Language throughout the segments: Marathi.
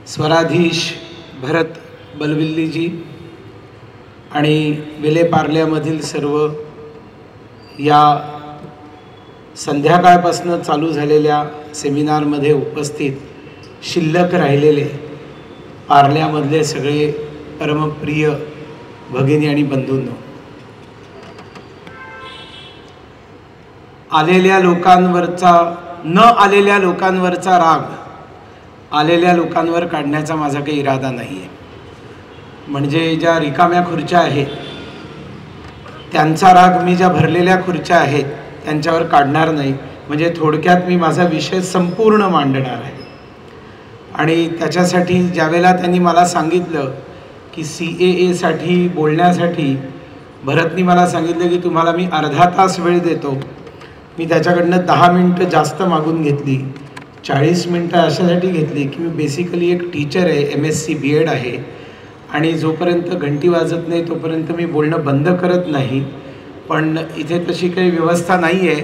स्वराधीश भरत बलविल्लीजी आणि विलेपार्ल्यामधील सर्व या संध्याकाळपासून चालू झालेल्या सेमिनारमध्ये उपस्थित शिल्लक राहिलेले पार्ल्यामधले सगळे परमप्रिय भगिनी आणि बंधूंनो, आलेल्या लोकांवरचा न आलेल्या लोकांवरचा राग आलेल्या लोकांवर काढण्याचा माझा काही इरादा नाही आहे. म्हणजे ज्या रिकाम्या खुर्च्या आहेत त्यांचा राग मी ज्या भरलेल्या खुर्च्या आहेत त्यांच्यावर काढणार नाही. म्हणजे थोडक्यात मी माझा विषय संपूर्ण मांडणार आहे. आणि त्याच्यासाठी ज्यावेळेला त्यांनी मला सांगितलं की CAA साठी बोलण्यासाठी भरतनी मला सांगितलं की तुम्हाला मी अर्धा तास वेळ देतो. मी त्याच्याकडनं 10 मिनटं जास्त मागून घेतली. 40 मिनटं अशासाठी घेतली की मी बेसिकली एक टीचर आहे, MSc BEd आहे आणि जोपर्यंत घंटी वाजत नाही तोपर्यंत मी बोलणं बंद करत नाही. पण इथे तशी काही व्यवस्था नाही आहे.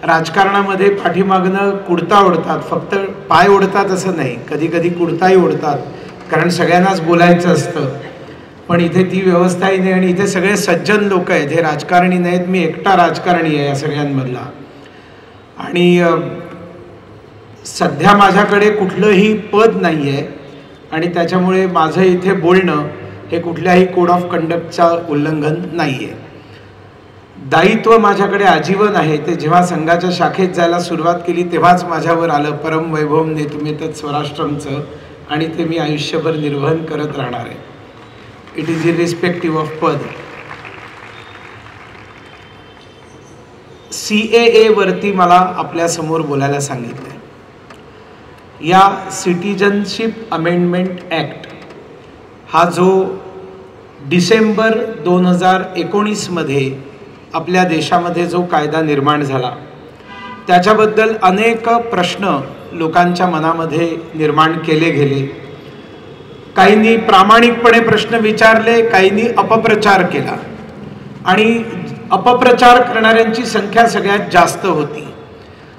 राजकारणामध्ये पाठीमागनं कुडता ओढतात, फक्त पाय ओढतात असं नाही, कधी कधी कुडताही ओढतात, कारण सगळ्यांनाच बोलायचं असतं. पण इथे ती व्यवस्थाही नाही आणि इथे सगळे सज्जन लोक आहेत, हे राजकारणी नाहीत. मी एकटा राजकारणी आहे या सगळ्यांमधला. आणि सध्या माझ्याकडे कुठलंही पद नाही आहे आणि त्याच्यामुळे माझं इथे बोलणं हे कुठल्याही कोड ऑफ कंडक्टचं उल्लंघन नाही आहे. दायित्व माझ्याकडे आजीवन आहे. ते जेव्हा संघाच्या शाखेत जायला सुरुवात केली तेव्हाच माझ्यावर आलं परम वैभवम नेतुमेतत् स्वराष्ट्रमचं, आणि ते मी आयुष्यभर निर्वहन करत राहणार आहे. इट इज इरिस्पेक्टिव्ह ऑफ पद. CAA वरती मला आपल्यासमोर बोलायला सांगितलं आहे. या सिटिझनशिप अमेंडमेंट ॲक्ट हा जो डिसेंबर 2019 आपल्या देशामध्ये जो कायदा निर्माण झाला त्याच्याबद्दल अनेक प्रश्न लोकांच्या मनामध्ये निर्माण केले गेले. काहींनी प्रामाणिकपणे प्रश्न विचारले, काहींनी अपप्रचार केला आणि अपप्रचार करणाऱ्यांची संख्या सगळ्यात जास्त होती.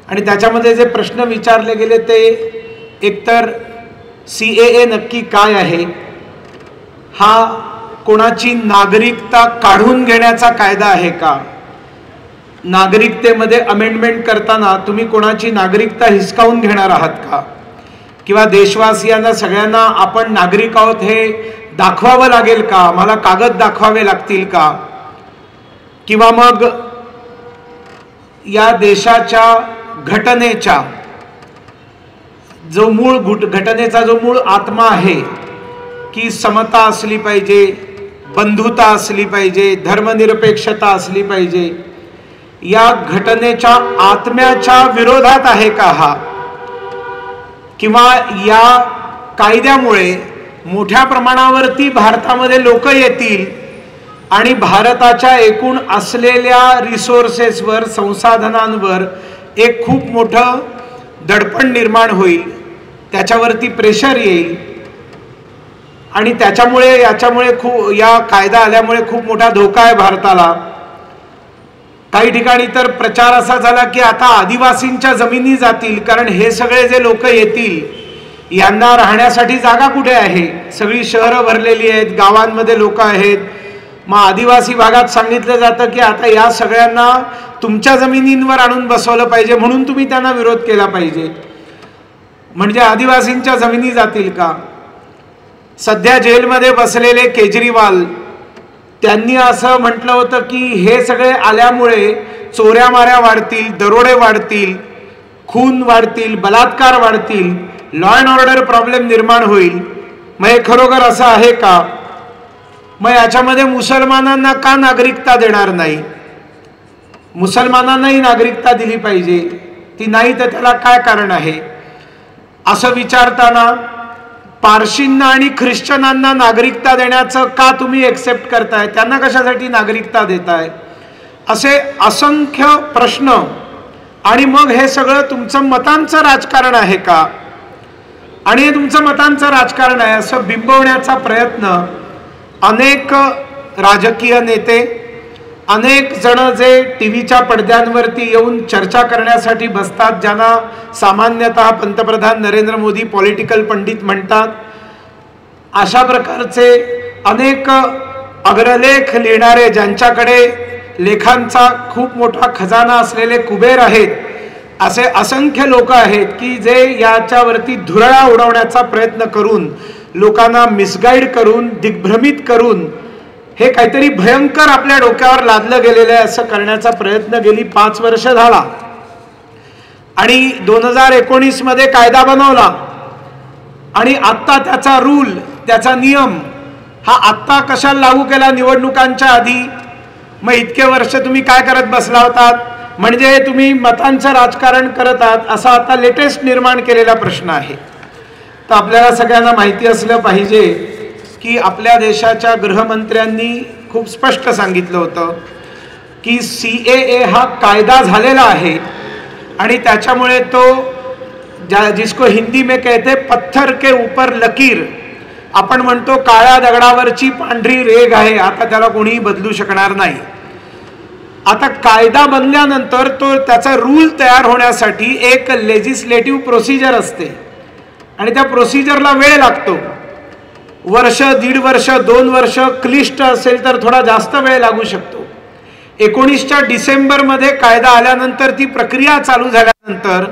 आणि त्याच्यामध्ये जे प्रश्न विचारले गेले ते एकतर CAA नक्की काय आहे, हा कोणाची नागरिकता काढून घेण्याचा कायदा आहे का, नागरिकतेमध्ये अमेंडमेंट करताना तुम्ही कोणाची नागरिकता हिसकावून घेणार आहात का, किंवा देशवासियांना सगळ्यांना आपण नागरिक आहोत हे दाखवावं लागेल का, आम्हाला कागद दाखवावे लागतील का, किंवा मग या देशाच्या घटनेचा जो मूळ आत्मा आहे की समता असली पाहिजे, बंधुता असली पाहिजे, धर्मनिरपेक्षता असली पाहिजे, या घटनेच्या आत्म्याच्या विरोधात आहे का हा, किंवा या कायद्यामुळे मोठ्या प्रमाणावरती भारतामध्ये लोक येतील आणि भारताच्या एकूण असलेल्या रिसोर्सेसवर, संसाधनांवर एक खूप मोठं दडपण निर्माण होईल, त्याच्यावरती प्रेशर येईल आणि त्याच्यामुळे या कायदा आल्यामुळे खूप मोठा धोका आहे भारताला. काही ठिकाणी तर प्रचार असा झाला की आता आदिवासींच्या जमिनी जातील, कारण हे सगळे जे लोक येतील यांना राहण्यासाठी जागा कुठे आहे, सगळी शहरं भरलेली आहेत, गावांमध्ये लोक आहेत. मग आदिवासी भागात सांगितलं जातं की आता या सगळ्यांना तुमच्या जमिनींवर आणून बसवलं पाहिजे, म्हणून तुम्ही त्यांना विरोध केला पाहिजे. म्हणजे आदिवासींच्या जमिनी जातील का. सध्या जेलमध्ये बसलेले केजरीवाल त्यांनी असं म्हटलं होतं की हे सगळे आल्यामुळे चोऱ्या माऱ्या वाढतील, दरोडे वाढतील, खून वाढतील, बलात्कार वाढतील, लॉ अँड ऑर्डर प्रॉब्लेम निर्माण होईल. मग हे खरोखर असं आहे का. मग याच्यामध्ये मुसलमानांना का नागरिकता देणार नाही, मुसलमानांनाही नागरिकता दिली पाहिजे, ती नाही तर त्याला काय कारण आहे. असं विचारताना पारशींना आणि ख्रिश्चनांना नागरिकता देण्याचं का तुम्ही एक्सेप्ट करताय, त्यांना कशासाठी नागरिकता देताय, असे असंख्य प्रश्न. आणि मग हे सगळं तुमचं मतांचं राजकारण आहे का, आणि हे तुमचं मतांचं राजकारण आहे असं बिंबवण्याचा प्रयत्न अनेक राजकीय नेते, अनेक जण जे टीव्हीच्या पडद्यांवरती येऊन चर्चा करण्यासाठी बसतात, ज्यांना सामान्यतः पंतप्रधान नरेंद्र मोदी पॉलिटिकल पंडित म्हणतात, अशा प्रकारचे अनेक अग्रलेख लिहिणारे, ज्यांच्याकडे लेखांचा खूप मोठा खजाना असलेले कुबेर आहेत, असे असंख्य लोक आहेत की जे याच्यावरती धुरळा उडवण्याचा प्रयत्न करून, लोकांना मिसगाईड करून, दिग्भ्रमित करून हे काहीतरी भयंकर आपल्या डोक्यावर लादलं गेलेलं आहे असं करण्याचा प्रयत्न गेली 5 वर्ष झाला. आणि 2019 मध्ये कायदा बनवला आणि आत्ता त्याचा रूल, त्याचा नियम हा आत्ता कशाला लागू केला निवडणुकांच्या आधी? मग इतके वर्ष तुम्ही काय करत बसला होतात? म्हणजे तुम्ही मतांचं राजकारण करत आहात असा आता लेटेस्ट निर्माण केलेला प्रश्न आहे. तर आपल्याला सगळ्यांना माहिती असलं पाहिजे की आपल्या देशाच्या गृहमंत्र्यांनी खूप स्पष्ट सांगितलं होतं की CAA हा कायदा झालेला आहे आणि त्याच्यामुळे तो जिसको हिंदी में कहते पत्थर के ऊपर लकीर, आपण म्हणतो काळ्या दगडावरची पांढरी रेघ आहे, आता त्याला कोणीही बदलू शकणार नाही. आता कायदा बनल्यानंतर तो त्याचा रूल तयार होण्यासाठी एक लेजिस्लेटिव्ह प्रोसिजर असते आणि त्या प्रोसिजरला वेळ लागतो. वर्ष, 1.5 वर्ष, 2 वर्ष, क्लिष्ट असेल तर थोडा जास्त वेळ लागू शकतो. 19च्या डिसेंबरमध्ये कायदा आल्यानंतर ती प्रक्रिया चालू झाल्यानंतर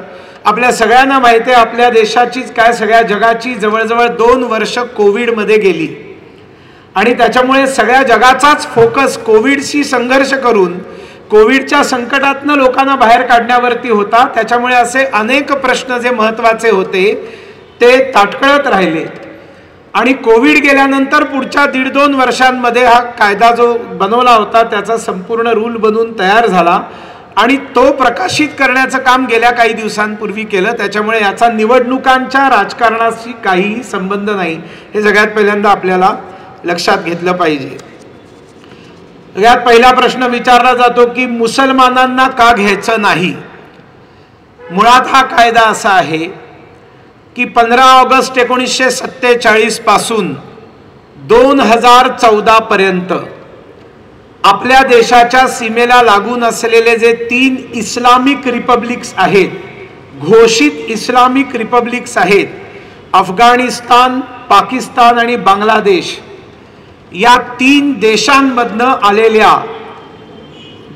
आपल्या सगळ्यांना माहिती आहे आपल्या देशाचीच काय सगळ्या जगाची जवळजवळ 2 वर्ष कोविडमध्ये गेली आणि त्याच्यामुळे सगळ्या जगाचाच फोकस कोविडशी संघर्ष करून कोविडच्या संकटातनं लोकांना बाहेर काढण्यावरती होता. त्याच्यामुळे असे अनेक प्रश्न जे महत्त्वाचे होते ते ताटकळत राहिले आणि कोविड गेल्यानंतर पुढच्या 1.5-2 वर्षांमध्ये हा कायदा जो बनवला होता त्याचा संपूर्ण रूल बनून तयार झाला आणि तो प्रकाशित करण्याचं काम गेल्या काही दिवसांपूर्वी केलं. त्याच्यामुळे याचा निवडणुकांच्या राजकारणाशी काहीही संबंध नाही, हे सगळ्यात पहिल्यांदा आपल्याला लक्षात घेतलं पाहिजे. सगळ्यात पहिला प्रश्न विचारला जातो की मुसलमानांना का घ्यायचं नाही. मुळात हा कायदा असा आहे की 15 ऑगस्ट 1947 पासून 2014 पर्यंत आपल्या देशाच्या सीमेला लागून असलेले जे 3 इस्लामिक रिपब्लिक्स आहेत, घोषित इस्लामिक रिपब्लिक्स आहेत, अफगाणिस्तान, पाकिस्तान आणि बांगलादेश, या 3 देशांमधनं आलेल्या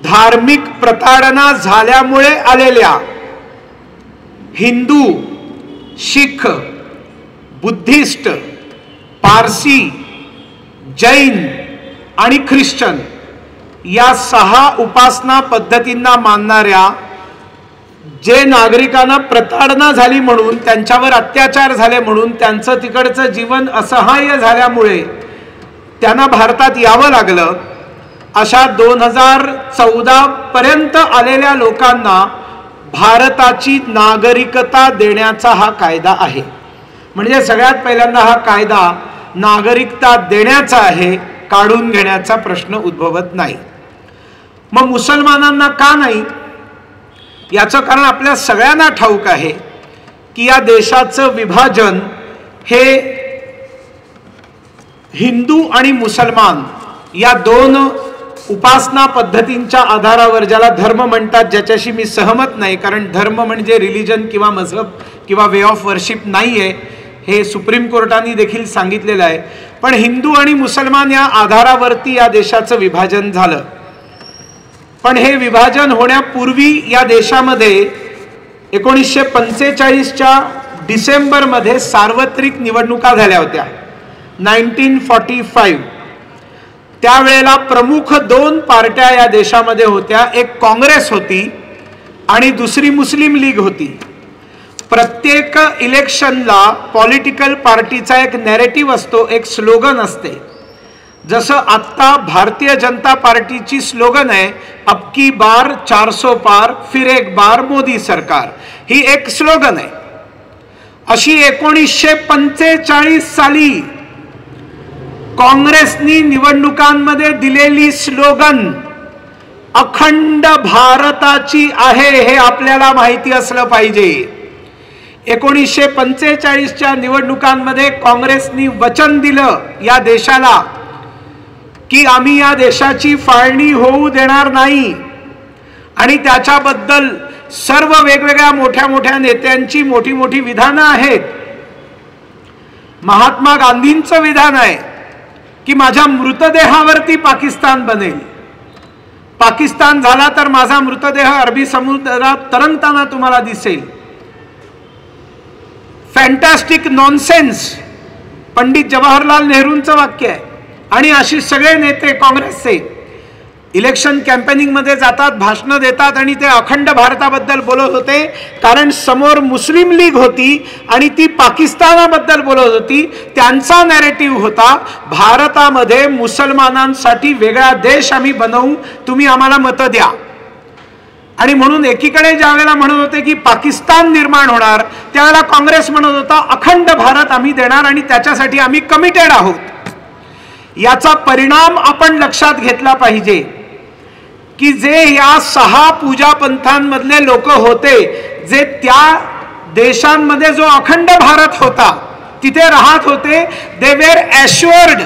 धार्मिक प्रताडणा झाल्यामुळे आलेल्या हिंदू, शीख, बुद्धिस्ट, पारसी, जैन आणि ख्रिश्चन या 6 उपासना पद्धतींना मानणाऱ्या जे नागरिकांना प्रताडणा झाली म्हणून, त्यांच्यावर अत्याचार झाले म्हणून, त्यांचं तिकडचं जीवन असहाय्य झाल्यामुळे त्यांना भारतात यावं लागलं, अशा 2014 पर्यंत आलेल्या लोकांना भारताची नागरिकता देण्याचा हा कायदा आहे. म्हणजे सगळ्यात पहिल्यांदा हा कायदा नागरिकता देण्याचा आहे, काढून घेण्याचा प्रश्न उद्भवत नाही. मग मुसलमानांना का नाही? याचं कारण आपल्या सगळ्यांना ठाऊक आहे की या देशाचं विभाजन हे हिंदू आणि मुसलमान या 2 उपासना पद्धतींच्या आधारावर, ज्याला धर्म म्हणतात, ज्याच्याशी मी सहमत नाही, कारण धर्म म्हणजे रिलिजन किंवा मजहब किंवा वे ऑफ वर्शिप नाही आहे, हे सुप्रीम कोर्टाने देखील सांगितलेलं आहे. पण हिंदू आणि मुसलमान या आधारावरती या देशाचं विभाजन झालं. पण हे विभाजन होण्यापूर्वी या देशामध्ये 1945च्या डिसेंबरमध्ये सार्वत्रिक निवडणुका झाल्या होत्या, 1945. त्यावेळेला प्रमुख 2 पार्ट्या या देशामध्ये होत्या, एक काँग्रेस होती आणि दुसरी मुस्लिम लीग होती. प्रत्येक इलेक्शनला पॉलिटिकल पार्टीचा एक नॅरेटिव्ह असतो, एक स्लोगन असते. जसं आत्ता भारतीय जनता पार्टीची स्लोगन आहे, अब की बार 400 पार, फिर एक बार मोदी सरकार, ही एक स्लोगन आहे. अशी 1945 साली काँग्रेसनी निवडणुकांमध्ये दिलेली स्लोगन अखंड भारताची आहे, हे आपल्याला माहिती असलं पाहिजे. 1945च्या निवडणुकांमध्ये काँग्रेसनी वचन दिलं या देशाला की आम्ही या देशाची फाळणी होऊ देणार नाही आणि त्याच्याबद्दल सर्व वेगवेगळ्या मोठ्या मोठ्या नेत्यांची मोठी मोठी विधानं आहेत. महात्मा गांधींचं विधान आहे की माझ्या मृतदेहावरती पाकिस्तान बनेल, पाकिस्तान झाला तर माझा मृतदेह अरबी समुद्रात तरंगताना तुम्हाला दिसेल. फॅन्टॅस्टिक नॉनसेन्स पंडित जवाहरलाल नेहरूंचं वाक्य आहे. आणि अशी सगळे नेते काँग्रेसचे इलेक्शन कॅम्पेनिंग मध्ये जातात, भाषणं देतात आणि ते अखंड भारताबद्दल बोलत होते, कारण समोर मुस्लिम लीग होती आणि ती पाकिस्तानाबद्दल बोलत होती. त्यांचा नॅरेटिव्ह होता भारतामध्ये मुसलमानांसाठी वेगळा देश आम्ही बनवू, तुम्ही आम्हाला मतं द्या. आणि म्हणून एकीकडे ज्या वेळेला म्हणत होते की पाकिस्तान निर्माण होणार, त्यावेळेला काँग्रेस म्हणत होता अखंड भारत आम्ही देणार आणि त्याच्यासाठी आम्ही कमिटेड आहोत. याचा परिणाम आपण लक्षात घेतला पाहिजे की जे या 6 पूजा पंथांमधले लोक होते, जे त्या देशांमध्ये जो अखंड भारत होता तिथे राहत होते, दे वेर ॲश्युअर्ड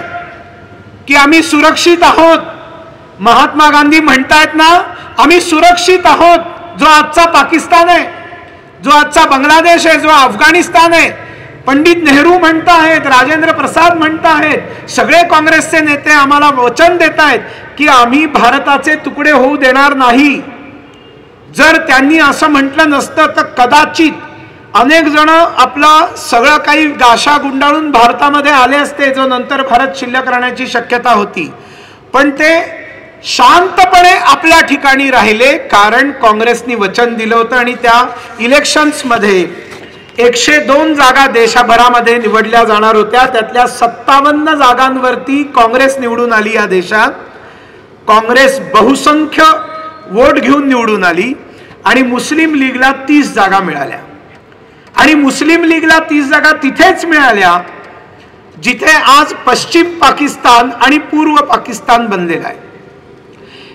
की आम्ही सुरक्षित आहोत. महात्मा गांधी म्हणतायत ना, आम्ही सुरक्षित आहोत. जो आजचा पाकिस्तान आहे, जो आजचा बांगलादेश आहे, जो अफगाणिस्तान आहे, पंडित नेहरू म्हणता आहेत, राजेंद्र प्रसाद म्हणता आहेत, सगळे काँग्रेसचे नेते आम्हाला वचन देत आहेत की आम्ही भारताचे तुकडे होऊ देणार नाही. जर त्यांनी असं म्हटलं नसतं तर कदाचित अनेक जण आपला सगळं काही गाशा गुंडाळून भारतामध्ये आले असते, जो नंतर भारत शिल्लक राहण्याची शक्यता होती. पण ते शांतपणे आपल्या ठिकाणी राहिले, कारण काँग्रेसनी वचन दिलं होतं. आणि त्या इलेक्शन्समध्ये 102 जागा देशभरामध्ये निवडल्या जाणार होत्या. त्यातल्या 57 जागांवरती काँग्रेस निवडून आली. या देशात काँग्रेस बहुसंख्य वोट घेऊन निवडून आली आणि मुस्लिम लीगला 30 जागा मिळाल्या. आणि मुस्लिम लीगला 30 जागा तिथेच मिळाल्या जिथे आज पश्चिम पाकिस्तान आणि पूर्व पाकिस्तान बनलेला आहे.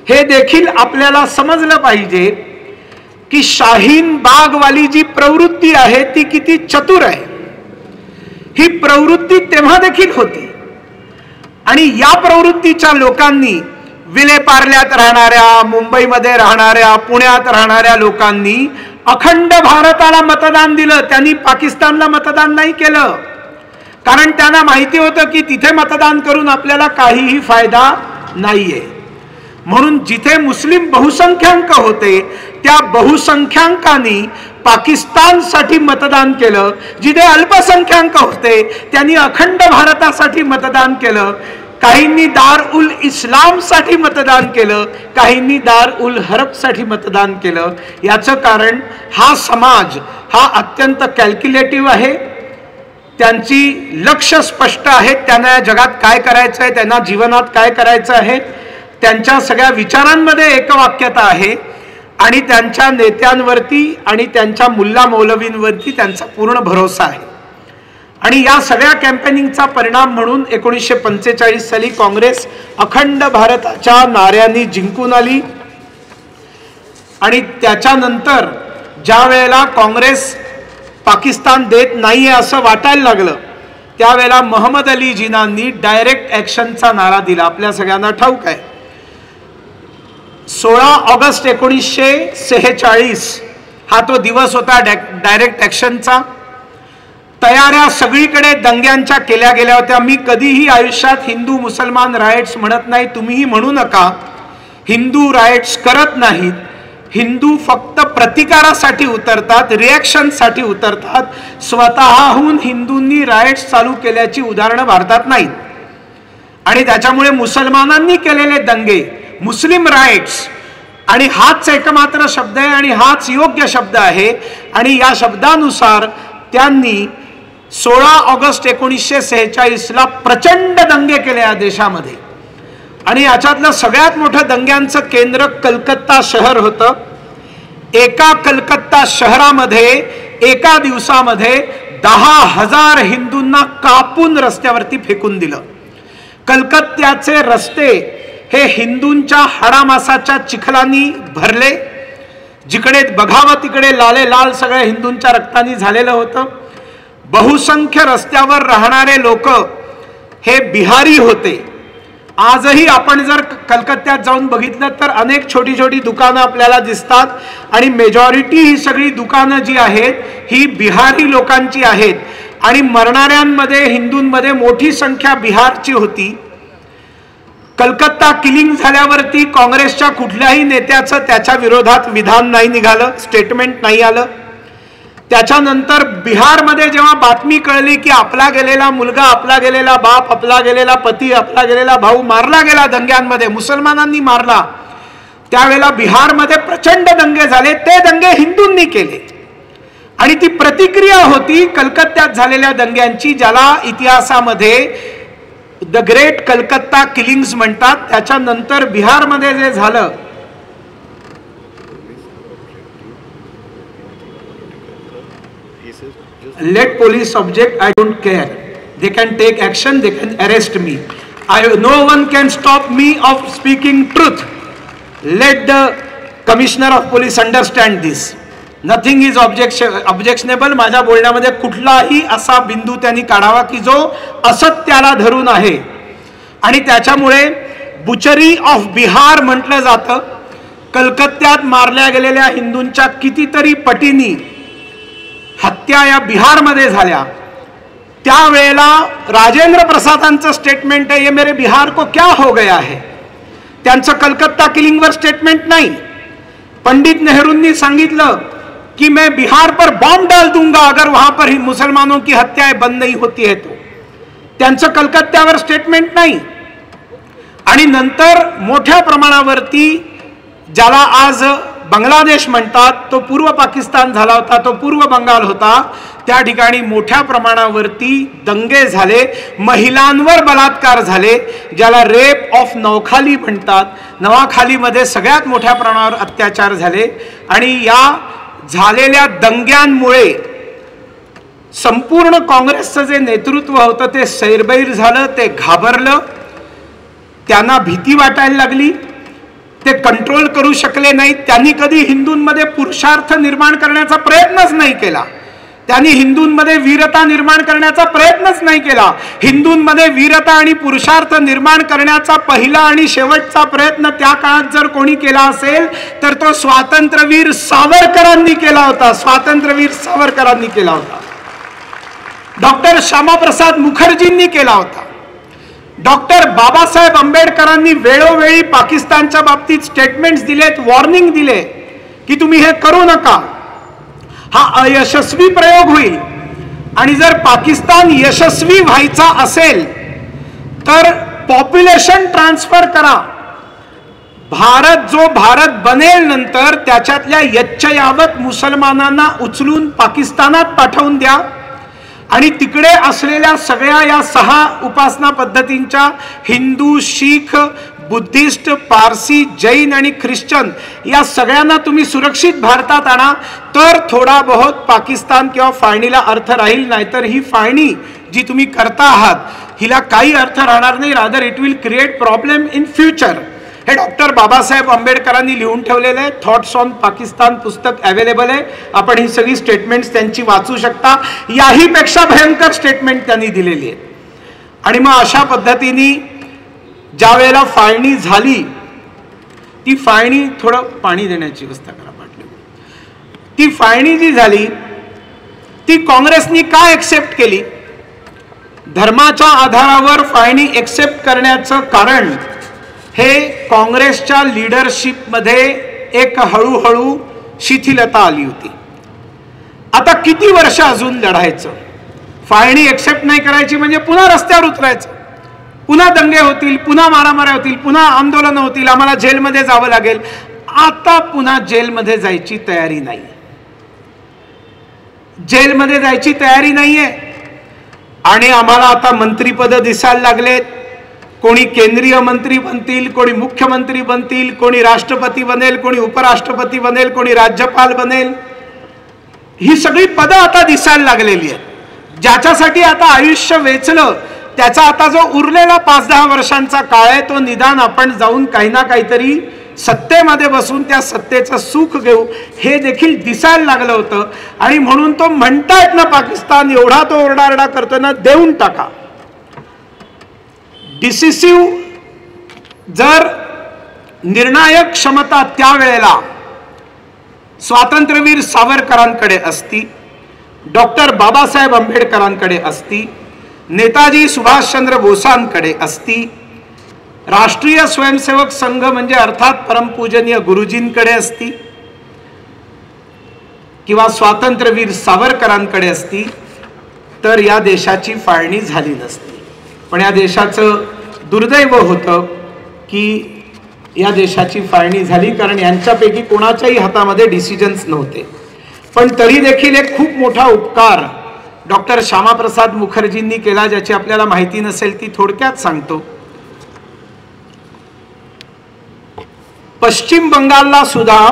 हे देखील आपल्याला समजलं पाहिजे की शाहीन बागवाली जी प्रवृत्ती आहे ती किती चतुर आहे. ही प्रवृत्ती तेव्हा देखील होती आणि या प्रवृत्तीच्या लोकांनी, विलेपार्ल्यात राहणाऱ्या, मुंबईमध्ये राहणाऱ्या, पुण्यात राहणाऱ्या लोकांनी अखंड भारताला मतदान दिलं. त्यांनी पाकिस्तानला मतदान नाही केलं, कारण त्यांना माहिती होतं की तिथे मतदान करून आपल्याला काहीही फायदा नाहीये. म्हणून जिथे मुस्लिम बहुसंख्याक होते त्या बहुसंख्याकांनी पाकिस्तानसाठी मतदान केलं, जिथे अल्पसंख्याक होते त्यांनी अखंड भारतासाठी मतदान केलं. काहींनी दार उल इस्लामसाठी मतदान केलं, काहींनी दार उल हरबसाठी मतदान केलं. याचं कारण हा समाज हा अत्यंत कॅल्क्युलेटिव्ह आहे. त्यांची लक्ष स्पष्ट आहेत, त्यांना या जगात काय करायचं आहे, त्यांना जीवनात काय करायचं आहे, त्यांच्या सगळ्या विचारांमध्ये एकवाक्यता आहे आणि त्यांच्या नेत्यांवरती आणि त्यांच्या मुल्ला मौलवींवरती त्यांचा पूर्ण भरोसा आहे. आणि या सगळ्या कॅम्पेनिंगचा परिणाम म्हणून 1945 साली काँग्रेस अखंड भारताच्या नाऱ्यांनी जिंकून आली. आणि त्याच्यानंतर ज्या वेळेला काँग्रेस पाकिस्तान देत नाहीये असं वाटायला लागलं, त्यावेळेला मोहम्मद अली जिनांनी डायरेक्ट ॲक्शनचा नारा दिला. आपल्या सगळ्यांना ठाऊक आहे, 16 ऑगस्ट 1946 हा तो दिवस होता डायरेक्ट ॲक्शनचा. तयाऱ्या सगळीकडे दंग्यांच्या केल्या गेल्या होत्या. मी कधीही आयुष्यात हिंदू मुसलमान रायट्स म्हणत नाही, तुम्हीही म्हणू नका. हिंदू रायट्स करत नाहीत. हिंदू फक्त प्रतिकारासाठी उतरतात, रिॲक्शनसाठी उतरतात. स्वतःहून हिंदूंनी रायट्स चालू केल्याची उदाहरणं भारतात नाहीत. आणि त्याच्यामुळे मुसलमानांनी केलेले दंगे मुस्लिम रायट्स, आणि हाच एकमात्र शब्द आहे आणि हाच योग्य शब्द आहे. आणि या शब्दानुसार त्यांनी 16 ऑगस्ट 1946ला प्रचंड दंगे केले या देशामध्ये. आणि याच्यातलं सगळ्यात मोठं दंग्यांचं केंद्र कलकत्ता शहर होतं. एका कलकत्ता शहरामध्ये एका दिवसामध्ये 10,000 हिंदूंना कापून रस्त्यावरती फेकून दिलं. कलकत्त्याचे रस्ते हे हिंदूंच्या हाडामासाच्या चिखलांनी भरले. जिकडे बघावं तिकडे लाले लाल सगळ्या हिंदूंच्या रक्तानी झालेलं होतं. बहुसंख्य रस्त्यावर राहणारे लोक हे बिहारी होते. आजही आपण जर कलकत्त्यात जाऊन बघितलं तर अनेक छोटी छोटी दुकानं आपल्याला दिसतात आणि मेजॉरिटी ही सगळी दुकानं जी आहेत ही बिहारी लोकांची आहेत. आणि मरणाऱ्यांमध्ये हिंदूंमध्ये मोठी संख्या बिहारची होती. कलकत्ता किलिंग झाल्यावरती काँग्रेसच्या कुठल्याही नेत्याचं त्याच्या विरोधात विधान नाही निघालं, स्टेटमेंट नाही आलं. त्याच्यानंतर बिहारमध्ये जेव्हा बातमी कळली की आपला गेलेला मुलगा, आपला गेलेला बाप, आपला गेलेला पती, आपला गेलेला भाऊ मारला गेला दंग्यांमध्ये, मुसलमानांनी मारला, त्यावेळेला बिहारमध्ये प्रचंड दंगे झाले. ते दंगे हिंदूंनी केले आणि ती प्रतिक्रिया होती कलकत्त्यात झालेल्या दंग्यांची, ज्याला इतिहासामध्ये द ग्रेट कलकत्ता किलिंग्स म्हणतात. त्याच्यानंतर बिहारमध्ये जे झालं, let police object, I don't care, they can take action, they can arrest me, no one can stop me of speaking truth, let the commissioner of police understand this, nothing is objectionable. माझ्या बोलण्यामध्ये कुठलाही असा बिंदू त्यांनी काढावा की जो असत्याला धरून आहे. आणि त्याच्यामुळे बुचरी ऑफ बिहार म्हटलं जातं. कलकत्त्यात मारल्या गेलेल्या हिंदूंच्या कितीतरी पटींनी हत्या या बिहारमध्ये झाल्या. त्यावेळेला राजेंद्र प्रसादांचं स्टेटमेंट आहे, ये मेरे बिहार को क्या हो गया है. त्यांचं कलकत्ता किलिंगवर स्टेटमेंट नाही. पंडित नेहरूंनी सांगितलं कि मैं बिहार पर बॉम्ब डाल दूंगा अगर वहां पर ही मुसलमानों की हत्याएं बंद नहीं होती है तो. त्यांचं कलकत्त्यावर स्टेटमेंट नाही. आणि नंतर मोठ्या प्रमाणावरती ज्याला आज बांगलादेश म्हणतात, तो पूर्व पाकिस्तान झाला होता, तो पूर्व बंगाल होता, त्या ठिकाणी मोठ्या प्रमाणावरती दंगे झाले, महिलांवर बलात्कार झाले, ज्याला रेप ऑफ नौखाली म्हणतात. नवाखालीमध्ये सगळ्यात मोठ्या प्रमाणावर अत्याचार झाले. आणि या झालेल्या दंग्यांमुळे संपूर्ण काँग्रेसचं जे नेतृत्व होतं ते सैरबैर झालं, ते घाबरलं, त्यांना भीती वाटायला लागली, ते कंट्रोल करू शकले नाहीत. त्यांनी कधी हिंदूंमध्ये पुरुषार्थ निर्माण करण्याचा प्रयत्नच नाही केला. त्यांनी हिंदूंमध्ये वीरता निर्माण करण्याचा प्रयत्नच नाही केला. हिंदूंमध्ये वीरता आणि पुरुषार्थ निर्माण करण्याचा पहिला आणि शेवटचा प्रयत्न त्या काळात जर कोणी केला असेल तर तो स्वातंत्र्यवीर सावरकरांनी केला होता. स्वातंत्र्यवीर सावरकरांनी केला होता. डॉक्टर श्यामाप्रसाद मुखर्जींनी केला होता. डॉक्टर बाबासाहेब आंबेडकरांनी वेळोवेळी पाकिस्तानच्या बाबतीत स्टेटमेंट्स दिलेत, वॉर्निंग दिले की तुम्ही हे करू नका, हा अयशस्वी प्रयोग होईल. आणि जर पाकिस्तान यशस्वी व्हायचा असेल तर पॉप्युलेशन ट्रान्सफर करा. भारत जो भारत बनेल नंतर त्याच्यातल्या यच्चयावत मुसलमानांना उचलून पाकिस्तानात पाठवून द्या आणि तिकडे असलेल्या सगळ्या या 6 उपासना पद्धतींच्या हिंदू, शीख, बुद्धिस्ट, पारसी, जैन आणि ख्रिश्चन या सगळ्यांना तुम्ही सुरक्षित भारतात आणा, तर थोडा बहुत पाकिस्तान किंवा फाळणीला अर्थ राहील. नाहीतर ही फाळणी जी तुम्ही करता आहात हिला काही अर्थ राहणार नाही. Rather it will create problem in future. हे डॉक्टर बाबासाहेब आंबेडकरांनी लिहून ठेवलेलं आहे. थॉट्स ऑन पाकिस्तान पुस्तक अवेलेबल आहे. आपण ही सगळी स्टेटमेंट्स त्यांची वाचू शकता. याही पेक्षा भयंकर स्टेटमेंट त्यांनी दिलेली आहे. आणि मग अशा पद्धतीने ज्या वेळेला फाळणी झाली, ती फाळणी, थोडं पाणी देण्याची व्यवस्था करा पाटले. ती फाळणी जी झाली ती काँग्रेसनी का एक्सेप्ट केली? धर्माच्या आधारावर फाळणी एक्सेप्ट करण्याचं कारण हे काँग्रेसच्या लीडरशिपमध्ये एक हळूहळू शिथिलता आली होती. आता किती वर्ष अजून लढायचं? फाळणी एक्सेप्ट नाही करायची म्हणजे पुन्हा रस्त्यावर उतरायचं, पुन्हा दंगे होतील, पुन्हा मारामाऱ्या होतील, पुन्हा आंदोलन होतील, आम्हाला जेलमध्ये जावं लागेल. आता पुन्हा जेलमध्ये जायची तयारी नाही. जेलमध्ये जायची तयारी नाहीये. आणि आम्हाला आता मंत्रीपद दिसायला लागलेत. कोणी केंद्रीय मंत्री बनतील, कोणी मुख्यमंत्री बनतील, कोणी राष्ट्रपती बनेल, कोणी उपराष्ट्रपती बनेल, कोणी राज्यपाल बनेल. ही सगळी पदं आता दिसायला लागलेली आहेत. ज्याच्यासाठी आता आयुष्य वेचलं त्याचा आता जो उरलेला 5-10 वर्षांचा काळ आहे तो निदान आपण जाऊन काही ना काहीतरी सत्तेमध्ये बसून त्या सत्तेचं सुख घेऊ, हे देखील दिसायला लागलं होतं. आणि म्हणून तो म्हणतायत ना, पाकिस्तान एवढा तो ओरडारडा करतो ना, देऊन टाका. डिसिसिव्ह जर निर्णायक क्षमता त्यावेळेला स्वातंत्र्यवीर सावरकरांकडे असती डॉक्टर बाबासाहेब आंबेडकरांकडे असती, नेताजी सुभाषचंद्र बोसांकडे असती, राष्ट्रीय स्वयंसेवक संघ म्हणजे अर्थात परमपूजनीय गुरुजींकडे असती, किंवा स्वातंत्र्यवीर सावरकरांकडे असती, तर या देशाची फाळणी झाली नसती. पण या देशाचं दुर्दैव होतं की या देशाची फाळणी झाली, कारण यांच्यापैकी कोणाच्याही हातामध्ये डिसिजन्स नव्हते. पण तरी देखील एक खूप मोठा उपकार डॉक्टर श्यामाप्रसाद मुखर्जींनी केला, ज्याची आपल्याला माहिती नसेल ती थोडक्यात सांगतो. पश्चिम बंगालला सुद्धा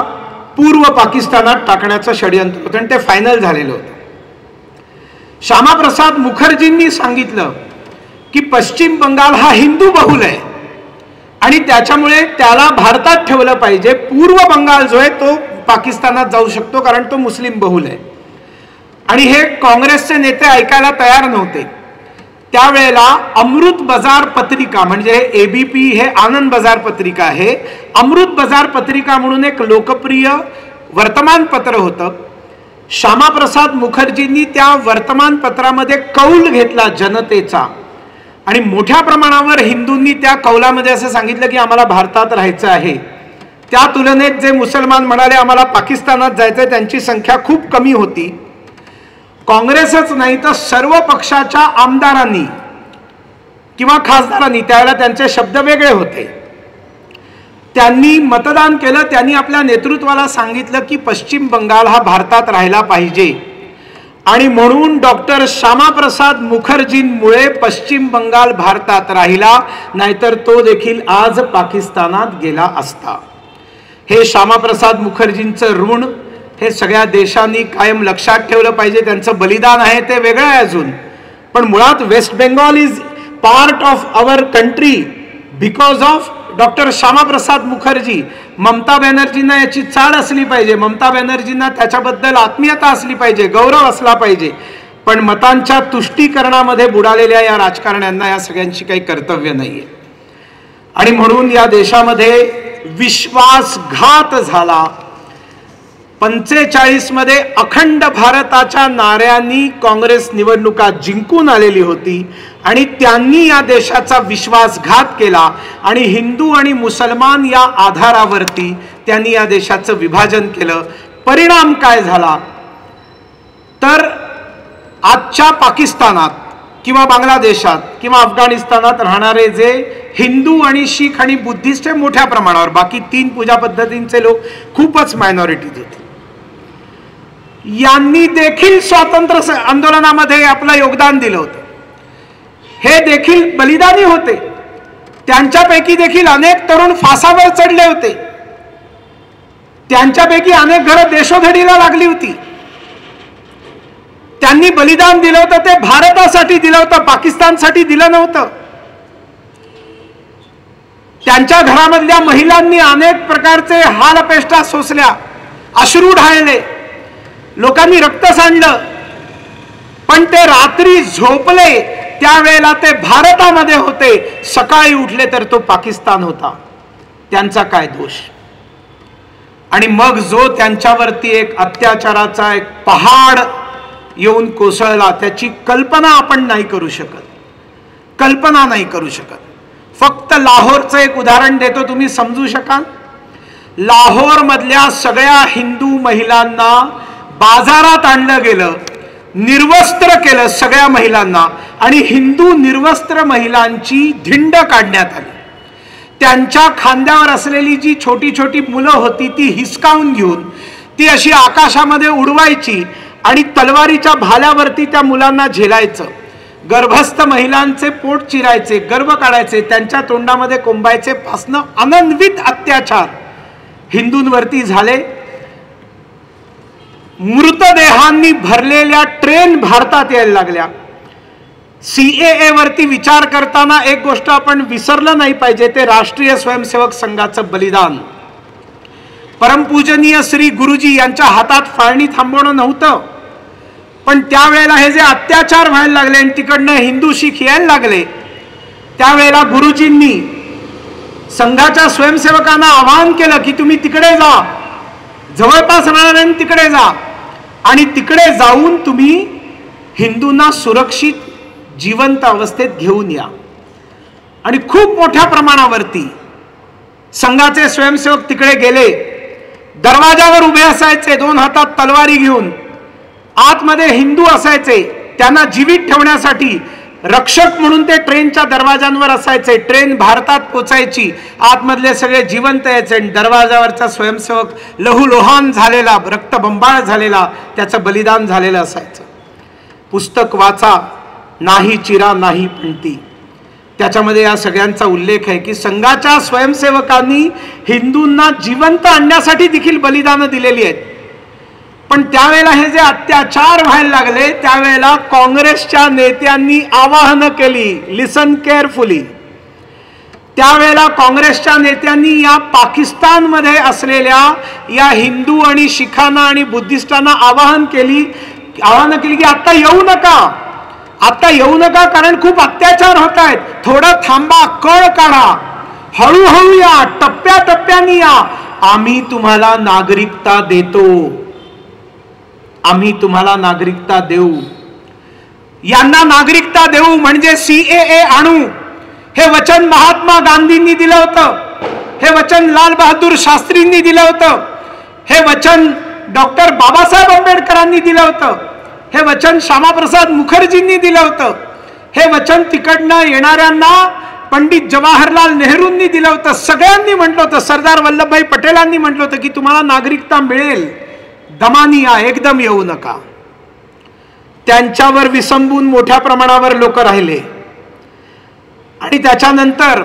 पूर्व पाकिस्तानात टाकण्याचं षडयंत्र होतं आणि ते फायनल झालेलं होतं. श्यामाप्रसाद मुखर्जींनी सांगितलं की पश्चिम बंगाल हा हिंदू बहुल आहे आणि त्याच्यामुळे त्याला भारतात ठेवलं पाहिजे. पूर्व बंगाल जो आहे तो पाकिस्तानात जाऊ शकतो कारण तो मुस्लिम बहुल आहे. आणि हे काँग्रेसचे नेते ऐकायला तयार नव्हते. त्यावेळेला अमृत बाजार पत्रिका, म्हणजे एबीपी हे आनंद बाजार पत्रिका आहे, अमृत बाजार पत्रिका म्हणून एक लोकप्रिय वर्तमानपत्र होतं. श्यामाप्रसाद मुखर्जींनी त्या वर्तमानपत्रामध्ये कौल घेतला जनतेचा आणि मोठ्या प्रमाणावर हिंदूंनी त्या कौलामध्ये असं सांगितलं की आम्हाला भारतात राहायचं आहे. त्या तुलनेत जे मुसलमान म्हणाले आम्हाला पाकिस्तानात जायचं, त्यांची संख्या खूप कमी होती. काँग्रेसच नाही तर सर्व पक्षाच्या आमदारांनी किंवा खासदारांनी, त्यावेळेला त्यांचे शब्द वेगळे होते, त्यांनी मतदान केलं. त्यांनी आपल्या नेतृत्वाला सांगितलं की पश्चिम बंगाल हा भारतात राहायला पाहिजे आणि म्हणून डॉक्टर श्यामाप्रसाद मुखर्जींमुळे पश्चिम बंगाल भारतात राहिला, नाहीतर तो देखील आज पाकिस्तानात गेला असता. हे श्यामाप्रसाद मुखर्जींचं ऋण हे सगळ्या देशांनी कायम लक्षात ठेवलं पाहिजे. त्यांचं बलिदान आहे ते वेगळं आहे अजून, पण मुळात West Bengal is part of our country because of doctor Shyamaprasad Mukherjee. Mamata बॅनर्जींना याची चाड असली पाहिजे, ममता बॅनर्जींना त्याच्याबद्दल आत्मीयता असली पाहिजे, गौरव असला पाहिजे. पण मतांच्या तुष्टीकरणामध्ये बुडालेल्या या राजकारण्यांना या सगळ्यांची काही कर्तव्य नाहीये. आणि म्हणून या देशामध्ये विश्वासघात झाला. 45 मध्ये अखंड भारताच्या नाऱ्यांनी काँग्रेस निवडणुका जिंकून आलेली होती आणि त्यांनी या देशाचा विश्वासघात केला आणि हिंदू आणि मुसलमान या आधारावरती त्यांनी या देशाचं विभाजन केलं. परिणाम काय झाला तर आजच्या पाकिस्तानात किंवा बांगलादेशात किंवा अफगाणिस्तानात राहणारे जे हिंदू आणि शीख आणि बुद्धिस्ट हे मोठ्या प्रमाणावर, बाकी 3 पूजा पद्धतींचे लोक खूपच मायनॉरिटीज होते, यांनी देखील स्वातंत्र्य आंदोलनामध्ये आपलं योगदान दिलं होतं. हे देखील बलिदानी होते. त्यांच्यापैकी देखील अनेक तरुण फासावर चढले होते. त्यांच्यापैकी अनेक घरं देशोधडीला लागली होती. त्यांनी बलिदान दिलं होतं ते भारतासाठी दिलं होतं, पाकिस्तानसाठी दिलं नव्हतं. त्यांच्या घरामधल्या महिलांनी अनेक प्रकारचे हाल अपेष्टा सोसल्या, अश्रू ढाळले, लोकांनी रक्त सांडलं, पण ते रात्री झोपले त्यावेळेला ते भारतामध्ये होते, सकाळी उठले तर तो पाकिस्तान होता. त्यांचा काय दोष? आणि मग जो त्यांच्यावरती एक अत्याचाराचा एक पहाड येऊन कोसळला, त्याची कल्पना आपण नाही करू शकत, कल्पना नाही करू शकत. फक्त लाहोरचं एक उदाहरण देतो, तुम्ही समजू शकाल. लाहोर मधल्या सगळ्या हिंदू महिलांना बाजारात आणलं गेलं, निर्वस्त्र केलं सगळ्या महिलांना आणि हिंदू निर्वस्त्र महिलांची धिंड काढण्यात आली. त्यांच्या खांद्यावर असलेली जी छोटी छोटी मुलं होती ती हिसकावून घेऊन ती अशी आकाशामध्ये उडवायची आणि तलवारीच्या भाल्यावरती त्या मुलांना झेलायचं. गर्भस्थ महिलांचे पोट चिरायचे, गर्भ काढायचे, त्यांच्या तोंडामध्ये कोंबायचे. पासनं अनन्वित अत्याचार हिंदूंवरती झाले. मृतदेहांनी भरलेल्या ट्रेन भारतात यायला लागल्या. CAA वरती विचार करताना एक गोष्ट आपण विसरलं नाही पाहिजे, ते राष्ट्रीय स्वयंसेवक संघाचं बलिदान. परमपूजनीय श्री गुरुजी यांच्या हातात फाळणी थांबवणं नव्हतं, पण त्यावेळेला हे जे अत्याचार व्हायला लागले आणि तिकडनं हिंदू शीख यायला लागले, त्यावेळेला गुरुजींनी संघाच्या स्वयंसेवकांना आवाहन केलं की तुम्ही तिकडे जा, जवळपास राहणाऱ्यांनी तिकडे जा. आणि तिकडे जाऊन तुम्ही हिंदूंना सुरक्षित जिवंत अवस्थेत घेऊन या. आणि खूप मोठ्या प्रमाणावरती संघाचे स्वयंसेवक तिकडे गेले. दरवाजावर उभे असायचे, 2 हातात तलवारी घेऊन. आतमध्ये हिंदू असायचे, त्यांना जीवित ठेवण्यासाठी रक्षक म्हणून ते ट्रेनच्या दरवाजांवर असायचे. ट्रेन भारतात पोचायची, आतमधले सगळे जिवंत यायचे. दरवाजावरचा स्वयंसेवक लहूलोहान झालेला, रक्तबंबाळ झालेला, त्याचं बलिदान झालेलं असायचं. पुस्तक वाचा, नाही चिरा नाही पंती, त्याच्यामध्ये या सगळ्यांचा उल्लेख आहे की संघाच्या स्वयंसेवकांनी हिंदूंना जिवंत आणण्यासाठी देखील बलिदानं दिलेली आहेत. पण त्यावेळेला हे जे अत्याचार व्हायला लागले त्यावेळेला काँग्रेसच्या नेत्यांनी आवाहनं केली, लिसन केअरफुली. त्यावेळेला काँग्रेसच्या नेत्यांनी या पाकिस्तानमध्ये असलेल्या या हिंदू आणि शिखांना आणि बुद्धिस्टांना आवाहनं केली की आता येऊ नका, आता येऊ नका, कारण खूप अत्याचार होत आहेत. थोडं थांबा, कळ काढा, हळूहळू या, टप्प्याटप्प्याने या. आम्ही तुम्हाला नागरिकता देतो, आम्ही तुम्हाला नागरिकता देऊ. यांना नागरिकता देऊ म्हणजे सीएए आणू. हे वचन महात्मा गांधींनी दिलं होतं, हे वचन लाल बहादूर शास्त्रींनी दिलं होतं, हे वचन डॉक्टर बाबासाहेब आंबेडकरांनी दिलं होतं, हे वचन श्यामाप्रसाद मुखर्जींनी दिलं होतं, हे वचन तिकडनं येणाऱ्यांना पंडित जवाहरलाल नेहरूंनी दिलं होतं. सगळ्यांनी म्हटलं होतं, सरदार वल्लभभाई पटेलांनी म्हटलं होतं की तुम्हाला नागरिकता मिळेल, दमानी या, एकदम येऊ नका. त्यांच्यावर विसंबून मोठ्या प्रमाणावर लोक राहिले. आणि त्याच्यानंतर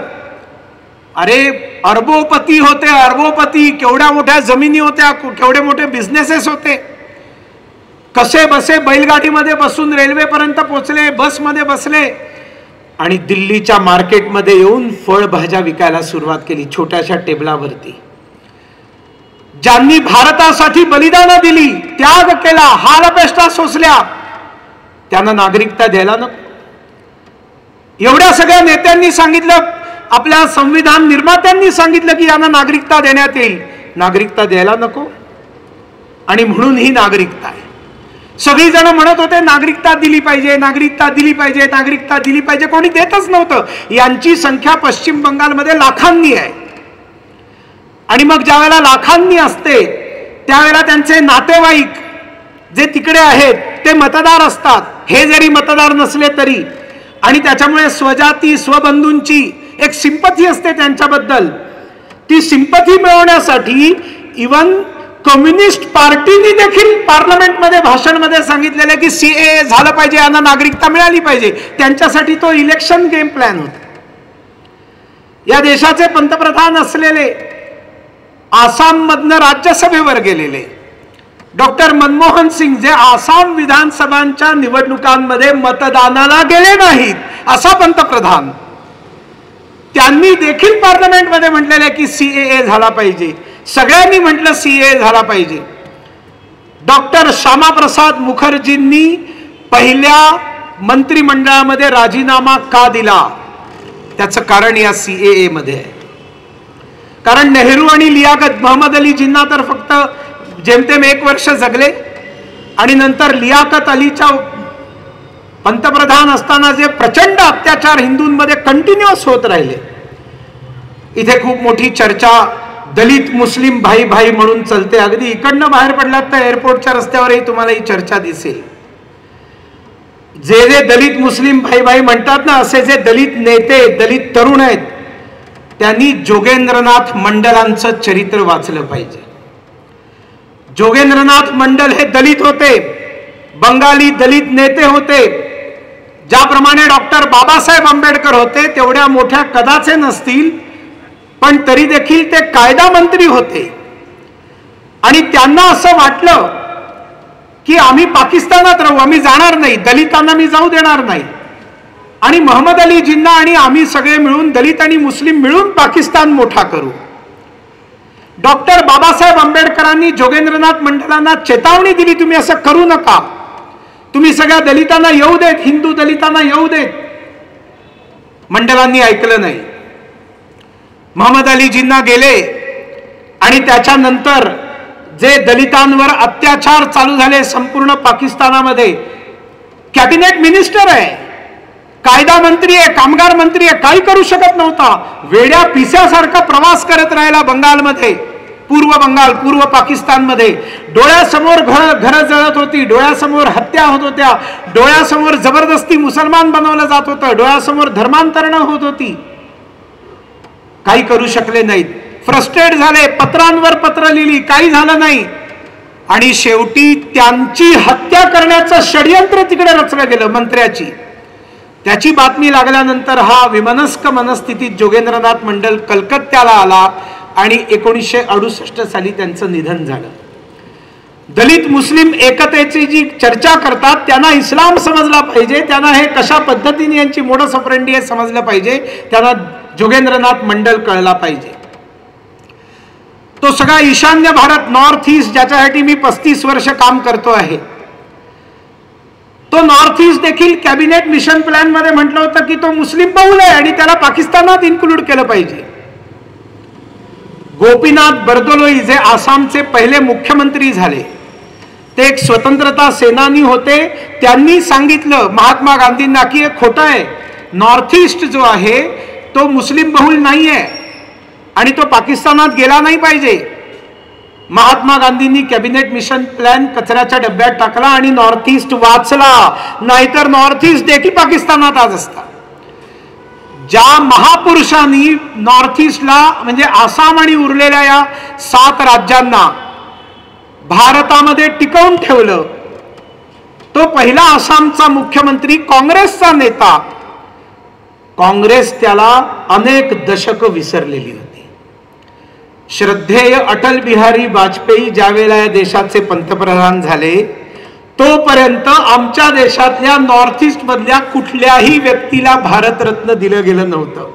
अरे अरबोपती होते, अरबोपती, केवढ्या मोठ्या जमिनी होत्या, केवढे मोठे बिझनेसेस होते. कसे बसे बैलगाडीमध्ये बसून रेल्वेपर्यंत पोहोचले, बसमध्ये बसले आणि दिल्लीच्या मार्केटमध्ये येऊन फळभाज्या विकायला सुरुवात केली छोट्याशा टेबलावरती. ज्यांनी भारतासाठी बलिदानं दिली, त्याग केला, हालअपेष्टा सोसल्या, त्यांना नागरिकता द्यायला नको. एवढ्या सगळ्या नेत्यांनी सांगितलं, आपल्या संविधान निर्मात्यांनी सांगितलं की यांना नागरिकता देण्यात येईल, नागरिकता द्यायला नको. आणि म्हणून ही नागरिकता आहे. सगळी जण म्हणत होते नागरिकता दिली पाहिजे, नागरिकता दिली पाहिजे, नागरिकता दिली पाहिजे. कोणी देतच नव्हतं. यांची संख्या पश्चिम बंगालमध्ये लाखांनी आहे. आणि मग ज्यावेळेला लाखांनी असते त्यावेळेला त्यांचे नातेवाईक जे तिकडे आहेत ते मतदार असतात, हे जरी मतदार नसले तरी. आणि त्याच्यामुळे स्वजाती स्वबंधूंची एक सिंपथी असते त्यांच्याबद्दल. ती सिंपथी मिळवण्यासाठी इवन कम्युनिस्ट पार्टीने देखील पार्लमेंटमध्ये भाषणमध्ये सांगितलेलं की सीएए झालं पाहिजे, यांना नागरिकता मिळाली पाहिजे. त्यांच्यासाठी तो इलेक्शन गेम प्लॅन होता. या देशाचे पंतप्रधान असलेले आसाम मधनं राज्यसभेवर गेलेले डॉक्टर मनमोहन सिंग, जे आसाम विधानसभांच्या निवडणुकांमध्ये मतदानाला गेले नाहीत असा पंतप्रधान, त्यांनी देखील पार्लमेंटमध्ये म्हटलेले की सीएए झाला पाहिजे. सगळ्यांनी म्हटलं सीएए झाला पाहिजे. डॉक्टर श्यामाप्रसाद मुखर्जींनी पहिल्या मंत्रिमंडळामध्ये राजीनामा का दिला, त्याचं कारण या सीएए मध्ये आहे. कारण नेहरू आणि लियाकत, मोहम्मद अली जिन्ना तर फक्त जेमतेम 1 वर्ष जगले आणि नंतर लियाकत अलीच्या पंतप्रधान असताना जे प्रचंड अत्याचार हिंदूंमध्ये कंटिन्युअस होत राहिले. इथे खूप मोठी चर्चा दलित मुस्लिम भाई भाई म्हणून चलते. अगदी इकडनं बाहेर पडलात तर एअरपोर्टच्या रस्त्यावरही तुम्हाला ही चर्चा दिसेल. जे जे दलित मुस्लिम भाई भाई म्हणतात ना, असे जे दलित नेते, दलित तरुण आहेत, त्यांनी जोगेंद्रनाथ मंडलांचं चरित्र वाचलं पाहिजे. जोगेंद्रनाथ मंडल हे दलित होते, बंगाली दलित नेते होते. ज्याप्रमाणे डॉक्टर बाबासाहेब आंबेडकर होते तेवढ्या मोठ्या कदाचे नसतील, पण तरी देखील ते कायदा मंत्री होते. आणि त्यांना असं वाटलं की आम्ही पाकिस्तानात राहू, आम्ही जाणार नाही, दलितांना मी जाऊ देणार नाही. आणि मोहम्मद अली जिन्ना आणि आम्ही सगळे मिळून, दलित आणि मुस्लिम मिळून पाकिस्तान मोठा करू. डॉक्टर बाबासाहेब आंबेडकरांनी जोगेंद्रनाथ मंडलांना चेतावणी दिली, तुम्ही असं करू नका, तुम्ही सगळ्या दलितांना येऊ देत, हिंदू दलितांना येऊ देत. मंडलांनी ऐकलं नाही. मोहम्मद अली जिन्ना गेले आणि त्याच्यानंतर जे दलितांवर अत्याचार चालू झाले संपूर्ण पाकिस्तानामध्ये, कॅबिनेट मिनिस्टर आहे, कायदा मंत्री आहे, कामगार मंत्री आहे, काही करू शकत नव्हता. वेड्या पिस्यासारखा प्रवास करत राहिला बंगालमध्ये, पूर्व बंगाल, पूर्व पाकिस्तानमध्ये. डोळ्यासमोर घरं जळत होती, डोळ्यासमोर हत्या होत होत्या, डोळ्यासमोर जबरदस्ती मुसलमान बनवलं जात होतं, डोळ्यासमोर धर्मांतरणं होत होती. काही करू शकले नाहीत. फ्रस्ट्रेट झाले, पत्रांवर पत्र लिहिली, काही झालं नाही. आणि शेवटी त्यांची हत्या करण्याचं षडयंत्र तिकडे रचलं गेलं मंत्र्याची. त्याची बातमी लागल्यानंतर हा विमनस्क मनस्थितीत जोगेंद्रनाथ मंडल कलकत्त्याला आला आणि 1968 साली त्यांचं निधन झालं. दलित मुस्लिम एकतेची जी चर्चा करतात त्यांना इस्लाम समजला पाहिजे, त्यांना हे कशा पद्धतीने यांची मोडस ऑपरेंडी हे समजलं पाहिजे, त्यांना जोगेंद्रनाथ मंडल कळला पाहिजे. तो सगळा ईशान्य भारत, नॉर्थ ईस्ट, ज्याच्यासाठी मी 35 वर्ष काम करतो आहे, तो नॉर्थ ईस्ट देखील कॅबिनेट मिशन प्लॅन मध्ये म्हटलं होतं की तो मुस्लिम बहुल आहे आणि त्याला पाकिस्तानात इन्क्लूड केलं पाहिजे. गोपीनाथ बरदोलोई जे आसामचे पहिले मुख्यमंत्री झाले, ते एक स्वतंत्रता सेनानी होते. त्यांनी सांगितलं महात्मा गांधींना की हे खोटं आहे, नॉर्थ ईस्ट जो आहे तो मुस्लिम बहुल नाहीये आणि तो पाकिस्तानात गेला नाही पाहिजे. महात्मा गांधींनी कॅबिनेट मिशन प्लॅन कचऱ्याच्या डब्यात टाकला आणि नॉर्थ ईस्ट वाचला, नाहीतर नॉर्थ ईस्ट देखील पाकिस्तानात आज असता. ज्या महापुरुषांनी नॉर्थ ईस्टला म्हणजे आसाम आणि उरलेल्या या 7 राज्यांना भारतामध्ये टिकवून ठेवलं, तो पहिला आसामचा मुख्यमंत्री, काँग्रेसचा नेता. काँग्रेस त्याला अनेक दशकं विसरलेली होती. श्रद्धेय अटल बिहारी वाजपेयी ज्यावेळेला या देशाचे पंतप्रधान झाले, तोपर्यंत आमच्या देशातल्या नॉर्थ ईस्ट मधल्या कुठल्याही व्यक्तीला भारतरत्न दिलं गेलं नव्हतं.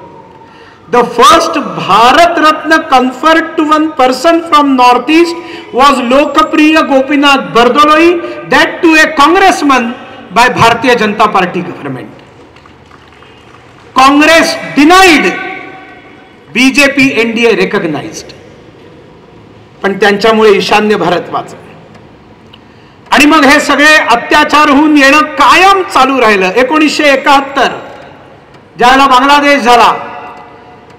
The first Bharat Ratna conferred to one person from North East was Lokpriya Gopinath Bardoloi, that to a congressman by Bharatiya Janata Party government. Congress denied, BJP NDA recognised. पण त्यांच्यामुळे ईशान्य भारत वाचलं. आणि मग हे सगळे अत्याचार होऊन येणं कायम चालू राहिलं. 1971 ज्यावेळेला बांगलादेश झाला,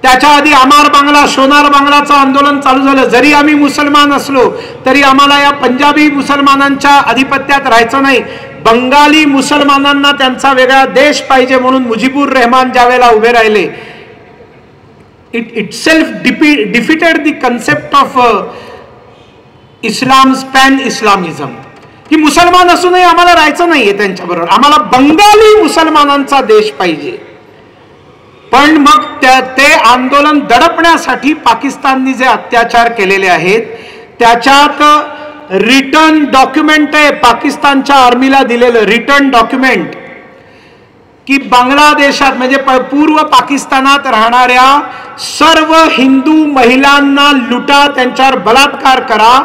त्याच्या आधी अमार बांगला, सोनार बांगलाचं आंदोलन चालू झालं. जरी आम्ही मुसलमान असलो तरी आम्हाला या पंजाबी मुसलमानांच्या आधिपत्यात राहायचं नाही. बंगाली मुसलमानांना त्यांचा वेगळा देश पाहिजे म्हणून मुजीबुर रहमान ज्यावेळेला उभे राहिले, it itself defeated the concept of Islam pan Islamism, की मुसलमान असूनही आम्हाला राहायचं नाहीये त्यांच्याबरोबर, आम्हाला बंगाली मुसलमानांचा देश पाहिजे. पण मग ते आंदोलन दडपण्यासाठी पाकिस्तानने जे अत्याचार केलेले आहेत त्याच्यात रिटर्न डॉक्युमेंट आहे, पाकिस्तानच्या आर्मीला दिलेलं रिटर्न डॉक्युमेंट, की बांगलादेशात म्हणजे पूर्व पाकिस्तानात राहणाऱ्या सर्व हिंदू महिलांना लुटा, त्यांच्यावर बलात्कार करा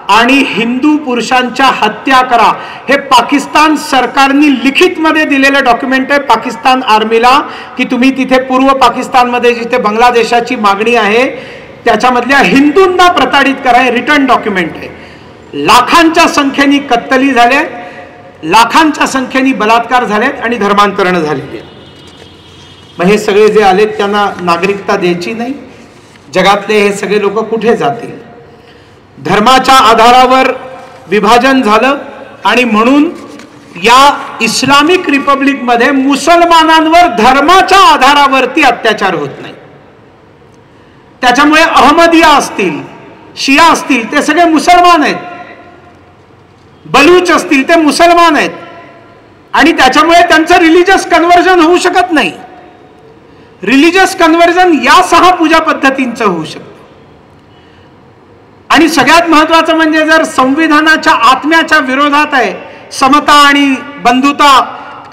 आणि हिंदू पुरुषांच्या हत्या करा. हे पाकिस्तान सरकारने लिखित मध्ये दिलेलं डॉक्युमेंट आहे पाकिस्तान आर्मीला, की तुम्ही तिथे पूर्व पाकिस्तानमध्ये जिथे बांगलादेशाची मागणी आहे त्याच्यामधल्या हिंदूंना प्रताडित करा. हे रिटर्न डॉक्युमेंट आहे. लाखांच्या संख्येने कत्तली झाल्या, लाखांच्या संख्येने बलात्कार झालेत आणि धर्मांतरण झालेली आहेत. मग हे सगळे जे आलेत त्यांना नागरिकता द्यायची नाही. जगातले हे सगळे लोक कुठे जातील? धर्माच्या आधारावर विभाजन झालं आणि म्हणून या इस्लामिक रिपब्लिकमध्ये मुसलमानांवर धर्माच्या आधारावरती अत्याचार होत नाही. त्याच्यामुळे अहमदिया असतील, शिया असतील, ते सगळे मुसलमान आहेत. बलूच असतील ते मुसलमान आहेत आणि त्याच्यामुळे त्यांचं रिलिजियस कन्व्हर्जन होऊ शकत नाही. रिलिजियस कन्व्हर्जन या 6 पूजा पद्धतींचं होऊ शकतं. आणि सगळ्यात महत्वाचं म्हणजे जर संविधानाच्या आत्म्याच्या विरोधात आहे, समता आणि बंधुता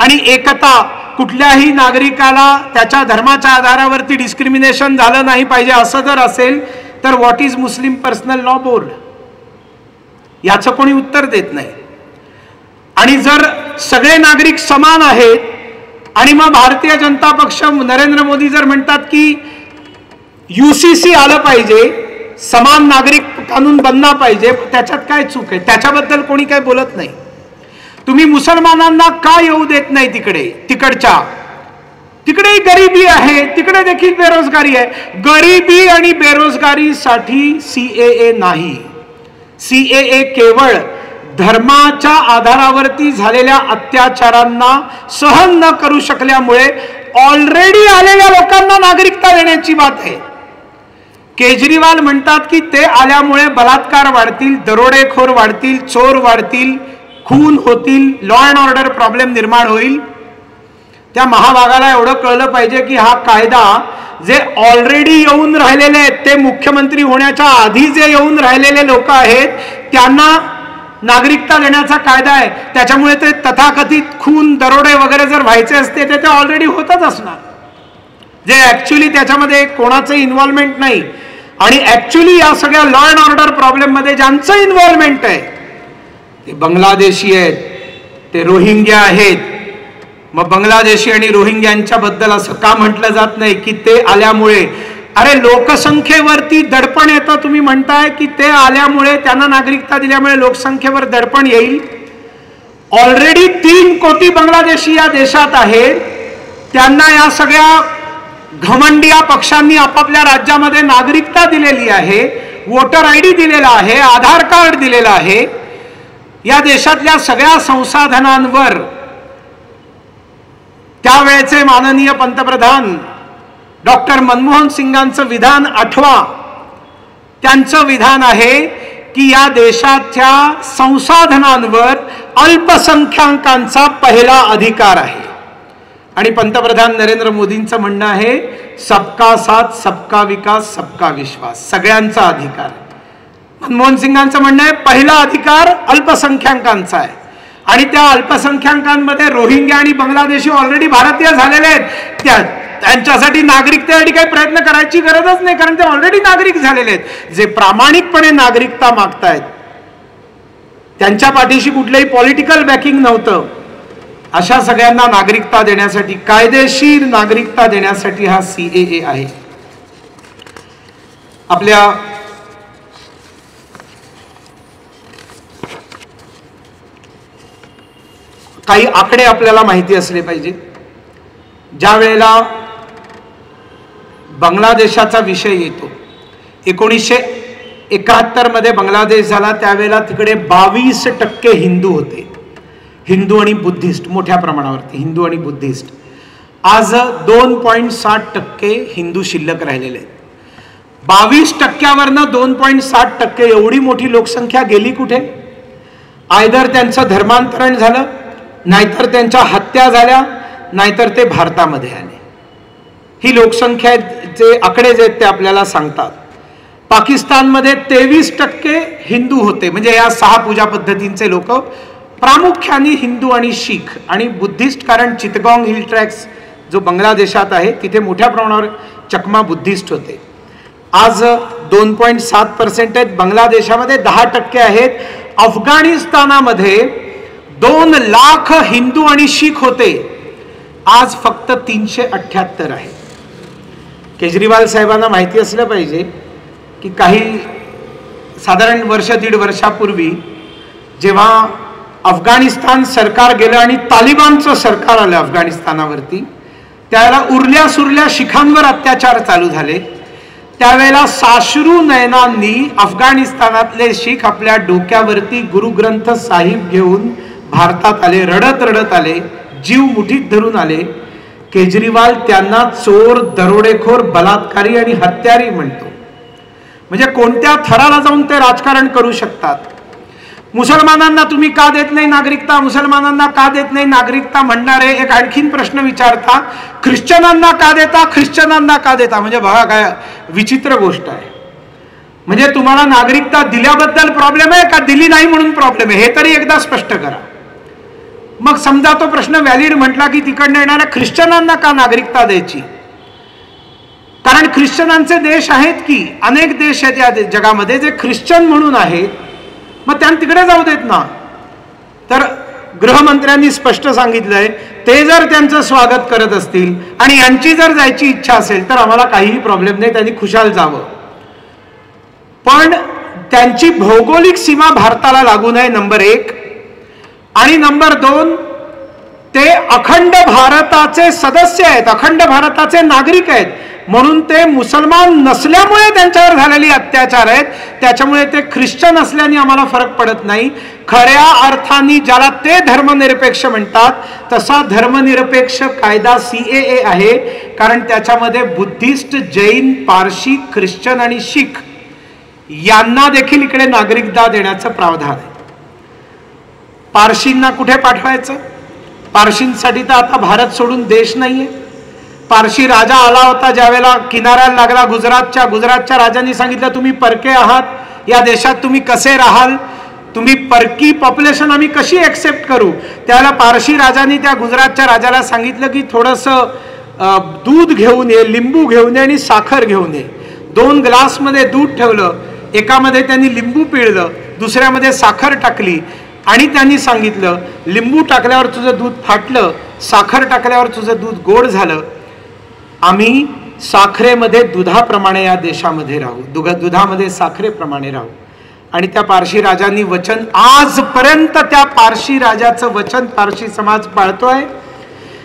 आणि एकता, कुठल्याही नागरिकाला त्याच्या धर्माच्या आधारावरती डिस्क्रिमिनेशन झालं नाही पाहिजे असं जर असेल तर what is Muslim personal law board, याचं कोणी उत्तर देत नाही. आणि जर सगळे नागरिक समान आहेत आणि मग भारतीय जनता पक्ष, नरेंद्र मोदी जर म्हणतात की UCC आलं पाहिजे, समान नागरिक कानून बनना पाहिजे, त्याच्यात काय चूक आहे? त्याच्याबद्दल कोणी काय बोलत नाही. तुम्ही मुसलमानांना का येऊ देत नाही तिकडे गरिबी आहे, तिकडे देखील बेरोजगारी आहे. गरिबी आणि बेरोजगारीसाठी सीएए नाही. सीएए केवळ धर्माच्या आधारावरती झालेल्या अत्याचारांना सहन न करू शकल्यामुळे ऑलरेडी आलेल्या लोकांना नागरिकता देण्याची बात आहे. केजरीवाल म्हणतात की ते आल्यामुळे बलात्कार वाढतील, दरोडेखोर वाढतील, चोर वाढतील, खून होतील, लॉ अँड ऑर्डर प्रॉब्लेम निर्माण होईल. त्या महाभागाला एवढं कळलं पाहिजे की हा कायदा जे ऑलरेडी येऊन राहिलेले आहेत, ते मुख्यमंत्री होण्याच्या आधी जे येऊन राहिलेले लोक आहेत त्यांना नागरिकता देण्याचा कायदा आहे. त्याच्यामुळे ते तथाकथित खून, दरोडे वगैरे जर व्हायचे असते ते ऑलरेडी होतच असणार, जे ऍक्च्युली त्याच्यामध्ये कोणाचं इन्व्हॉल्वमेंट नाही. आणि ऍक्च्युली या सगळ्या लॉ अँड ऑर्डर प्रॉब्लेम मध्ये ज्यांचं इन्व्हॉल्वमेंट आहे ते बांगलादेशी आहेत, ते रोहिंग्या आहेत. मग बांगलादेशी आणि रोहिंग्यांच्या बद्दल असं का म्हटलं जात नाही की ते आल्यामुळे? अरे लोकसंख्येवरती दडपण येतं. तुम्ही म्हणताय की ते आल्यामुळे, त्यांना नागरिकता दिल्यामुळे लोकसंख्येवर दडपण येईल. ऑलरेडी 3 कोटी बांगलादेशी या देशात आहेत. त्यांना या सगळ्या घमंडिया पक्षांनी आपापल्या राज्यामध्ये नागरिकता दिलेली आहे, वोटर आयडी दिलेला आहे, आधार कार्ड दिलेलं आहे. या देशातल्या सगळ्या संसाधनांवर त्यावेळेचे माननीय पंतप्रधान डॉक्टर मनमोहन सिंगांचं विधान आठवा. त्यांचं विधान आहे की या देशाच्या संसाधनांवर अल्पसंख्याकांचा पहिला अधिकार आहे. आणि पंतप्रधान नरेंद्र मोदींचं म्हणणं आहे सबका साथ, सबका विकास, सबका विश्वास, सगळ्यांचा अधिकार. मनमोहन सिंगांचं म्हणणं आहे पहिला अधिकार अल्पसंख्याकांचा आहे. आणि त्या अल्पसंख्याकांमध्ये रोहिंग्या आणि बांगलादेशी ऑलरेडी भारतीय झालेले आहेत. त्यांच्यासाठी नागरिकतेसाठी काही प्रयत्न करायची गरजच नाही, कारण ते ऑलरेडी नागरिक झालेले आहेत. जे प्रामाणिकपणे नागरिकता मागतायत त्यांच्या पाठीशी कुठलंही पॉलिटिकल बॅकिंग नव्हतं. अशा सगळ्यांना नागरिकता देण्यासाठी, कायदेशीर नागरिकता देण्यासाठी हा सीएए आहे. आपल्या काही आकडे आपल्याला माहिती असले पाहिजे. ज्या वेळेला बांगलादेशाचा विषय येतो, 1971 मध्ये बांगलादेश झाला, त्यावेळेला तिकडे 22% हिंदू होते. हिंदू आणि बुद्धिस्ट मोठ्या प्रमाणावरती, हिंदू आणि बुद्धिस्ट. आज 2.60% हिंदू शिल्लक राहिलेले आहेत. 22%वरनं 2.60% एवढी मोठी लोकसंख्या गेली कुठे? आयदर त्यांचं धर्मांतरण झालं, नाहीतर त्यांच्या हत्या झाल्या, नाहीतर ते भारतामध्ये आले. ही लोकसंख्येचे आकडे जे ते आपल्याला सांगतात. पाकिस्तानमध्ये 23% हिंदू होते, म्हणजे या 6 पूजा पद्धतींचे लोक, प्रामुख्याने हिंदू आणि शीख आणि बुद्धिस्ट. कारण चितगांग हिल ट्रॅक्स जो बांगलादेशात आहे तिथे मोठ्या प्रमाणावर चकमा बुद्धिस्ट होते. आज 2.7% आहेत. बांगलादेशामध्ये 10% आहेत. अफगाणिस्तानामध्ये 2 लाख हिंदू आणि शीख होते, आज फक्त 378 आहे. केजरीवाल साहेबांना माहिती असलं पाहिजे की काही साधारण 1-1.5 वर्षापूर्वी जेव्हा अफगाणिस्तान सरकार गेलं आणि तालिबानचं सरकार आलं अफगाणिस्तानावरती, त्यावेळेला उरल्या सुरल्या शिखांवर अत्याचार चालू झाले. त्यावेळेला साश्रू नयनांनी अफगाणिस्तानातले शीख आपल्या डोक्यावरती गुरुग्रंथ साहिब घेऊन भारतात आले, रडत रडत आले, जीव मुठीत धरून आले. केजरीवाल त्यांना चोर, दरोडेखोर, बलात्कारी आणि हत्यारी म्हणतो. म्हणजे कोणत्या थराला जाऊन ते राजकारण करू शकतात. मुसलमानांना तुम्ही का देत नाही नागरिकता, मुसलमानांना का देत नाही नागरिकता म्हणणारे एक आणखीन प्रश्न विचारता, ख्रिश्चनांना का देता, ख्रिश्चनांना का देता. म्हणजे बघा काय विचित्र गोष्ट आहे. म्हणजे तुम्हाला नागरिकता दिल्याबद्दल प्रॉब्लेम आहे का दिली नाही म्हणून प्रॉब्लेम आहे, हे तरी एकदा स्पष्ट करा. मग समजा तो प्रश्न व्हॅलिड म्हटला की तिकडनं येणाऱ्या ख्रिश्चनांना का नागरिकता द्यायची? कारण ख्रिश्चनांचे देश आहेत की, अनेक देश आहेत या जगामध्ये जे ख्रिश्चन म्हणून आहेत, मग त्यांना तिकडे जाऊ देत ना. तर गृहमंत्र्यांनी स्पष्ट सांगितलंय ते जर त्यांचं स्वागत करत असतील आणि यांची जर जायची इच्छा असेल तर आम्हाला काहीही प्रॉब्लेम नाही, त्यांनी खुशाल जावं. पण त्यांची भौगोलिक सीमा भारताला लागू नये, नंबर 1. आणि नंबर 2, ते अखंड भारताचे सदस्य आहेत, अखंड भारताचे नागरिक आहेत, म्हणून ते मुसलमान नसल्यामुळे त्यांच्यावर झालेली अत्याचार आहेत, त्याच्यामुळे ते ख्रिश्चन असल्याने आम्हाला फरक पडत नाही. खऱ्या अर्थाने ज्याला ते धर्मनिरपेक्ष म्हणतात तसा धर्मनिरपेक्ष कायदा CAA आहे, कारण त्याच्यामध्ये बुद्धिस्ट, जैन, पारशी, ख्रिश्चन आणि शीख यांना देखील इकडे नागरिकता देण्याचं प्रावधान आहे. पारशींना कुठे पाठवायचं? पारशींसाठी तर आता भारत सोडून देश नाहीये. पारशी राजा आला होता ज्यावेळेला किनाऱ्याला लागला गुजरातच्या राजांनी सांगितलं तुम्ही परके आहात, या देशात तुम्ही कसे राहाल, तुम्ही परकी पॉप्युलेशन आम्ही कशी एक्सेप्ट करू. त्यावेळेला पारशी राजांनी त्या गुजरातच्या राजाला सांगितलं की थोडंसं दूध घेऊन ये, लिंबू घेऊन ये आणि साखर घेऊन ये. 2 ग्लासमध्ये दूध ठेवलं, एकामध्ये त्यांनी लिंबू पिळलं, दुसऱ्यामध्ये साखर टाकली आणि त्यांनी सांगितलं लिंबू टाकल्यावर तुझं दूध फाटलं, साखर टाकल्यावर तुझं दूध गोड झालं, आम्ही साखरेमध्ये दुधाप्रमाणे या देशामध्ये राहू, दुधामध्ये साखरेप्रमाणे राहू. आणि त्या पारशी राजांनी वचन, आजपर्यंत त्या पारशी राजाचं वचन पारशी समाज पाळतोय.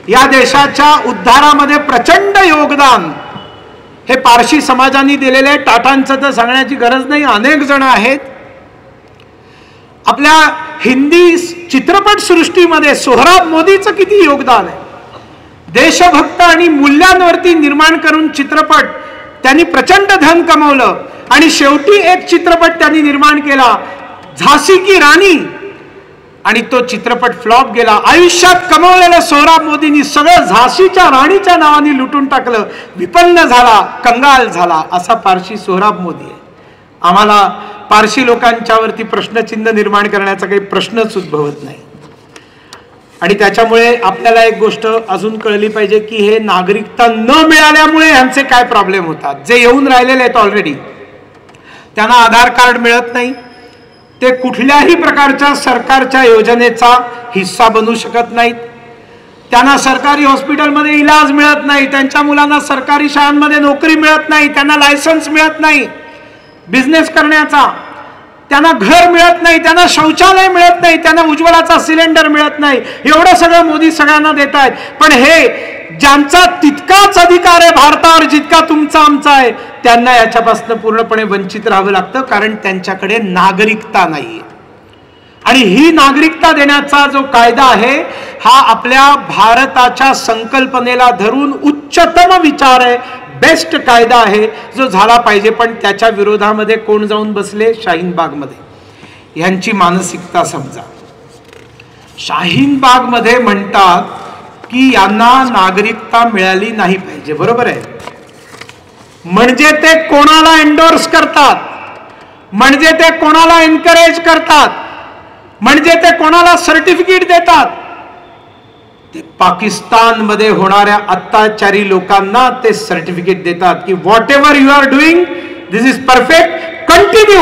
या देशाच्या उद्धारामध्ये प्रचंड योगदान हे पारशी समाजाने दिलेले. टाटांचं तर सांगण्याची गरज नाही, अनेक जण आहेत. आपल्या हिंदी चित्रपट सृष्टीमध्ये सोहराब मोदीचं किती योगदान आहे. देशभक्त आणि मूल्यांवरती निर्माण करून चित्रपट त्यांनी प्रचंड धन कमवलं आणि शेवटी एक चित्रपट त्यांनी निर्माण केला, झाशी की राणी, आणि तो चित्रपट फ्लॉप गेला. आयुष्यात कमवलेलं सोहराब मोदींनी सगळं झाशीच्या राणीच्या नावाने लुटून टाकलं, विपन्न झाला, कंगाल झाला. असा पारशी सोहराब मोदी आहे. आम्हाला पारशी लोकांच्यावरती प्रश्नचिन्ह निर्माण करण्याचा काही प्रश्नच उद्भवत नाही. आणि त्याच्यामुळे आपल्याला एक गोष्ट अजून कळली पाहिजे की हे नागरिकता न मिळाल्यामुळे यांचे काय प्रॉब्लेम होतात. जे येऊन राहिलेले आहेत ऑलरेडी, त्यांना आधार कार्ड मिळत नाही, ते कुठल्याही प्रकारच्या सरकारच्या योजनेचा हिस्सा बनू शकत नाहीत, त्यांना सरकारी हॉस्पिटलमध्ये इलाज मिळत नाही, त्यांच्या मुलांना सरकारी शाळांमध्ये नोकरी मिळत नाही, त्यांना लायसन्स मिळत नाही बिझनेस करण्याचा, त्यांना घर मिळत नाही, त्यांना शौचालय मिळत नाही, त्यांना उज्ज्वलाचा सिलेंडर मिळत नाही. एवढं सगळं मोदी सगळ्यांना देत आहेत. पण हे ज्यांचा तितकाच अधिकार आहे भारतावर जितका तुमचा आमचा आहे, त्यांना याच्यापासून पूर्णपणे वंचित राहावं लागतं, कारण त्यांच्याकडे नागरिकता नाहीये. आणि ही नागरिकता देण्याचा जो कायदा आहे हा आपल्या भारताच्या संकल्पनेला धरून उच्चतम विचार आहे, बेस्ट कायदा आहे जो झाला पाहिजे. पण त्याच्या विरोधामध्ये कोण जाऊन बसले? शाहीन बागमध्ये. यांची मानसिकता समजा. शाहीन बागमध्ये म्हणतात की यांना नागरिकता मिळाली नाही पाहिजे, बरोबर आहे. म्हणजे ते कोणाला एंडोर्स करतात, म्हणजे ते कोणाला एनकरेज करतात, म्हणजे ते कोणाला सर्टिफिकेट देतात? ते पाकिस्तानमध्ये होणाऱ्या अत्याचारी लोकांना ते सर्टिफिकेट देतात की whatever you are doing this is perfect, continue,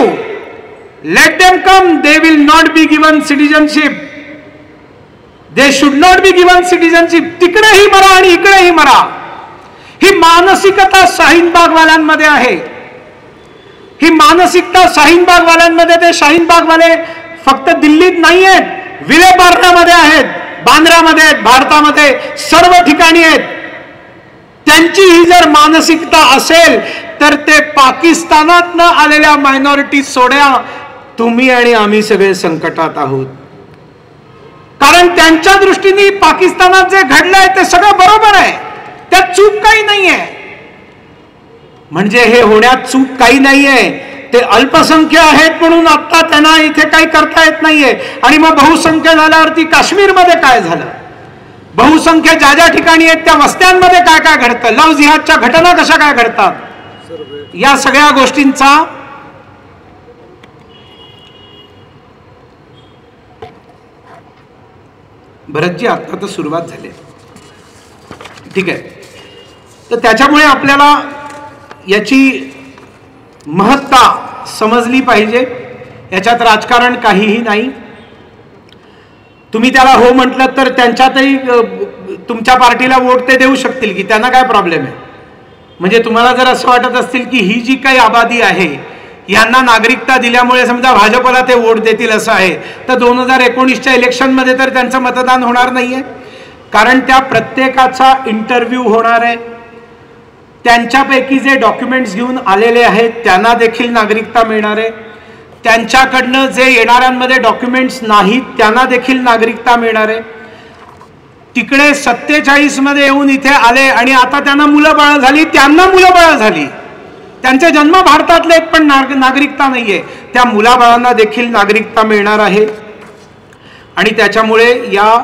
let them come, they will not be given citizenship, they should not be given citizenship. तिकडेही मरा आणि इकडेही मरा. ही मानसिकता शाहीन बागवाल्यांमध्ये आहे. ही मानसिकता शाहीन बागवाल्यांमध्ये, ते शाहीन बागवाले फक्त दिल्लीत नाही आहेत, विलेपार्ल्यामध्ये आहेत, बांद्रामध्ये आहेत, भारतामध्ये सर्व ठिकाणी आहेत. त्यांची ही जर मानसिकता असेल तर ते पाकिस्तानात न आलेल्या मायनॉरिटी सोड्या, तुम्ही आणि आम्ही सगळे संकटात आहोत. कारण त्यांच्या दृष्टीने पाकिस्तानात जे घडलंय ते सगळं बरोबर आहे, त्यात चूक काही नाहीये. म्हणजे हे होण्यात चूक काही नाहीये. ते अल्पसंख्य आहेत म्हणून आता त्यांना इथे काही करता येत नाहीये. आणि मग बहुसंख्य झाल्यावरती काश्मीरमध्ये काय झालं, बहुसंख्य ज्या ज्या ठिकाणी आहेत त्या वस्त्यांमध्ये काय काय घडतं, लव जिहादच्या घटना कशा काय घडतात, या सगळ्या गोष्टींचा भरतजी आता तर सुरुवात झाली, ठीक आहे. तर त्याच्यामुळे आपल्याला याची महत्ता समजली पाहिजे. याच्यात राजकारण काहीही नाही. तुम्ही त्याला हो म्हटलं तर त्यांच्यातही तुमच्या पार्टीला वोट ते देऊ शकतील की, त्यांना काय प्रॉब्लेम आहे. म्हणजे तुम्हाला जर असं वाटत असतील की ही जी काही आबादी आहे यांना नागरिकता दिल्यामुळे समजा भाजपला ते वोट देतील असं आहे, तर 2019च्या इलेक्शनमध्ये तर त्यांचं मतदान होणार नाहीये, कारण त्या प्रत्येकाचा इंटरव्ह्यू होणार आहे. त्यांच्यापैकी जे डॉक्युमेंट्स घेऊन आलेले आहेत त्यांना देखील नागरिकता मिळणार आहे. त्यांच्याकडनं जे येणाऱ्यांमध्ये डॉक्युमेंट्स नाहीत त्यांना देखील नागरिकता मिळणार आहे. तिकडे 47 मध्ये येऊन इथे आले आणि आता त्यांना मुलं बाळ झाली, त्यांना मुलं बाळ झाली, त्यांचे जन्म भारतातले पण नागरिकता नाहीये, त्या मुलाबाळांना देखील नागरिकता मिळणार आहे. आणि त्याच्यामुळे या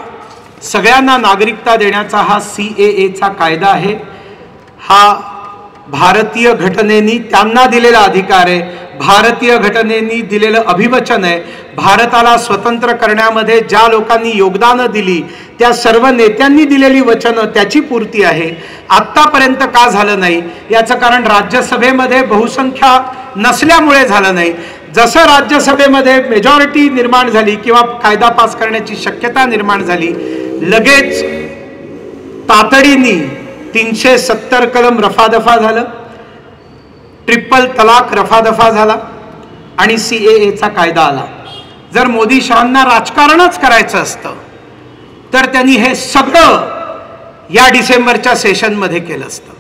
सगळ्यांना नागरिकता देण्याचा हा CAAचा कायदा आहे. हा भारतीय घटनेने त्यांना दिलेला अधिकार आहे, भारतीय घटनेने दिलेलं अभिवचन आहे. भारताला स्वतंत्र करण्यामध्ये ज्या लोकांनी योगदानं दिली, त्या सर्व नेत्यांनी दिलेली वचनं त्याची पूर्ती आहे. आत्तापर्यंत का झालं नाही याचं कारण राज्यसभेमध्ये बहुसंख्या नसल्यामुळे झालं नाही. जसं राज्यसभेमध्ये मेजॉरिटी निर्माण झाली किंवा कायदा पास करण्याची शक्यता निर्माण झाली, लगेच तातडीने 370 कलम रफादफा झालं, ट्रिपल तलाक रफादफा झाला आणि CAAचा कायदा आला. जर मोदी शहांना राजकारणच करायचं असतं तर त्यांनी हे सगळं या डिसेंबरच्या सेशनमध्ये केलं असतं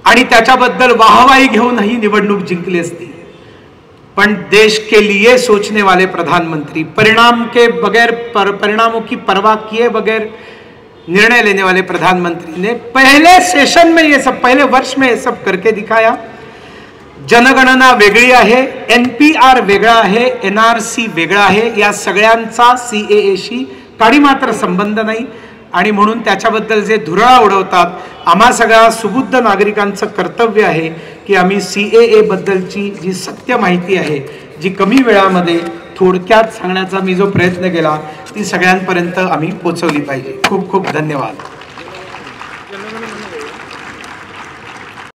आणि त्याच्याबद्दल वाहवाही घेऊनही निवडणूक जिंकली असती. पण देश के लिए सोचने वाले प्रधानमंत्री, परिणामों की परवाह किए बगैर निर्णय लेने वाले प्रधानमंत्री ने पहले सेशन में ये सब, पहले वर्ष में ये सब करके दिखाया. जनगणना वेगळी आहे, NPR वेगळा आहे, NRC वेगळा आहे, या सगळ्यांचा CAAशी काही मात्र संबंध नाही. आणि म्हणून त्याच्याबद्दल जे धुरळा उडवतात, आम्हा सगळ्या सुबुद्ध नागरिकांचं कर्तव्य आहे की आम्ही CAA बद्दलची जी सत्य माहिती आहे, जी कमी वेळामध्ये थोडक्यात सांगण्याचा मी जो प्रयत्न केला, ती सगळ्यांपर्यंत आम्ही पोहोचवली पाहिजे. खूप खूप धन्यवाद.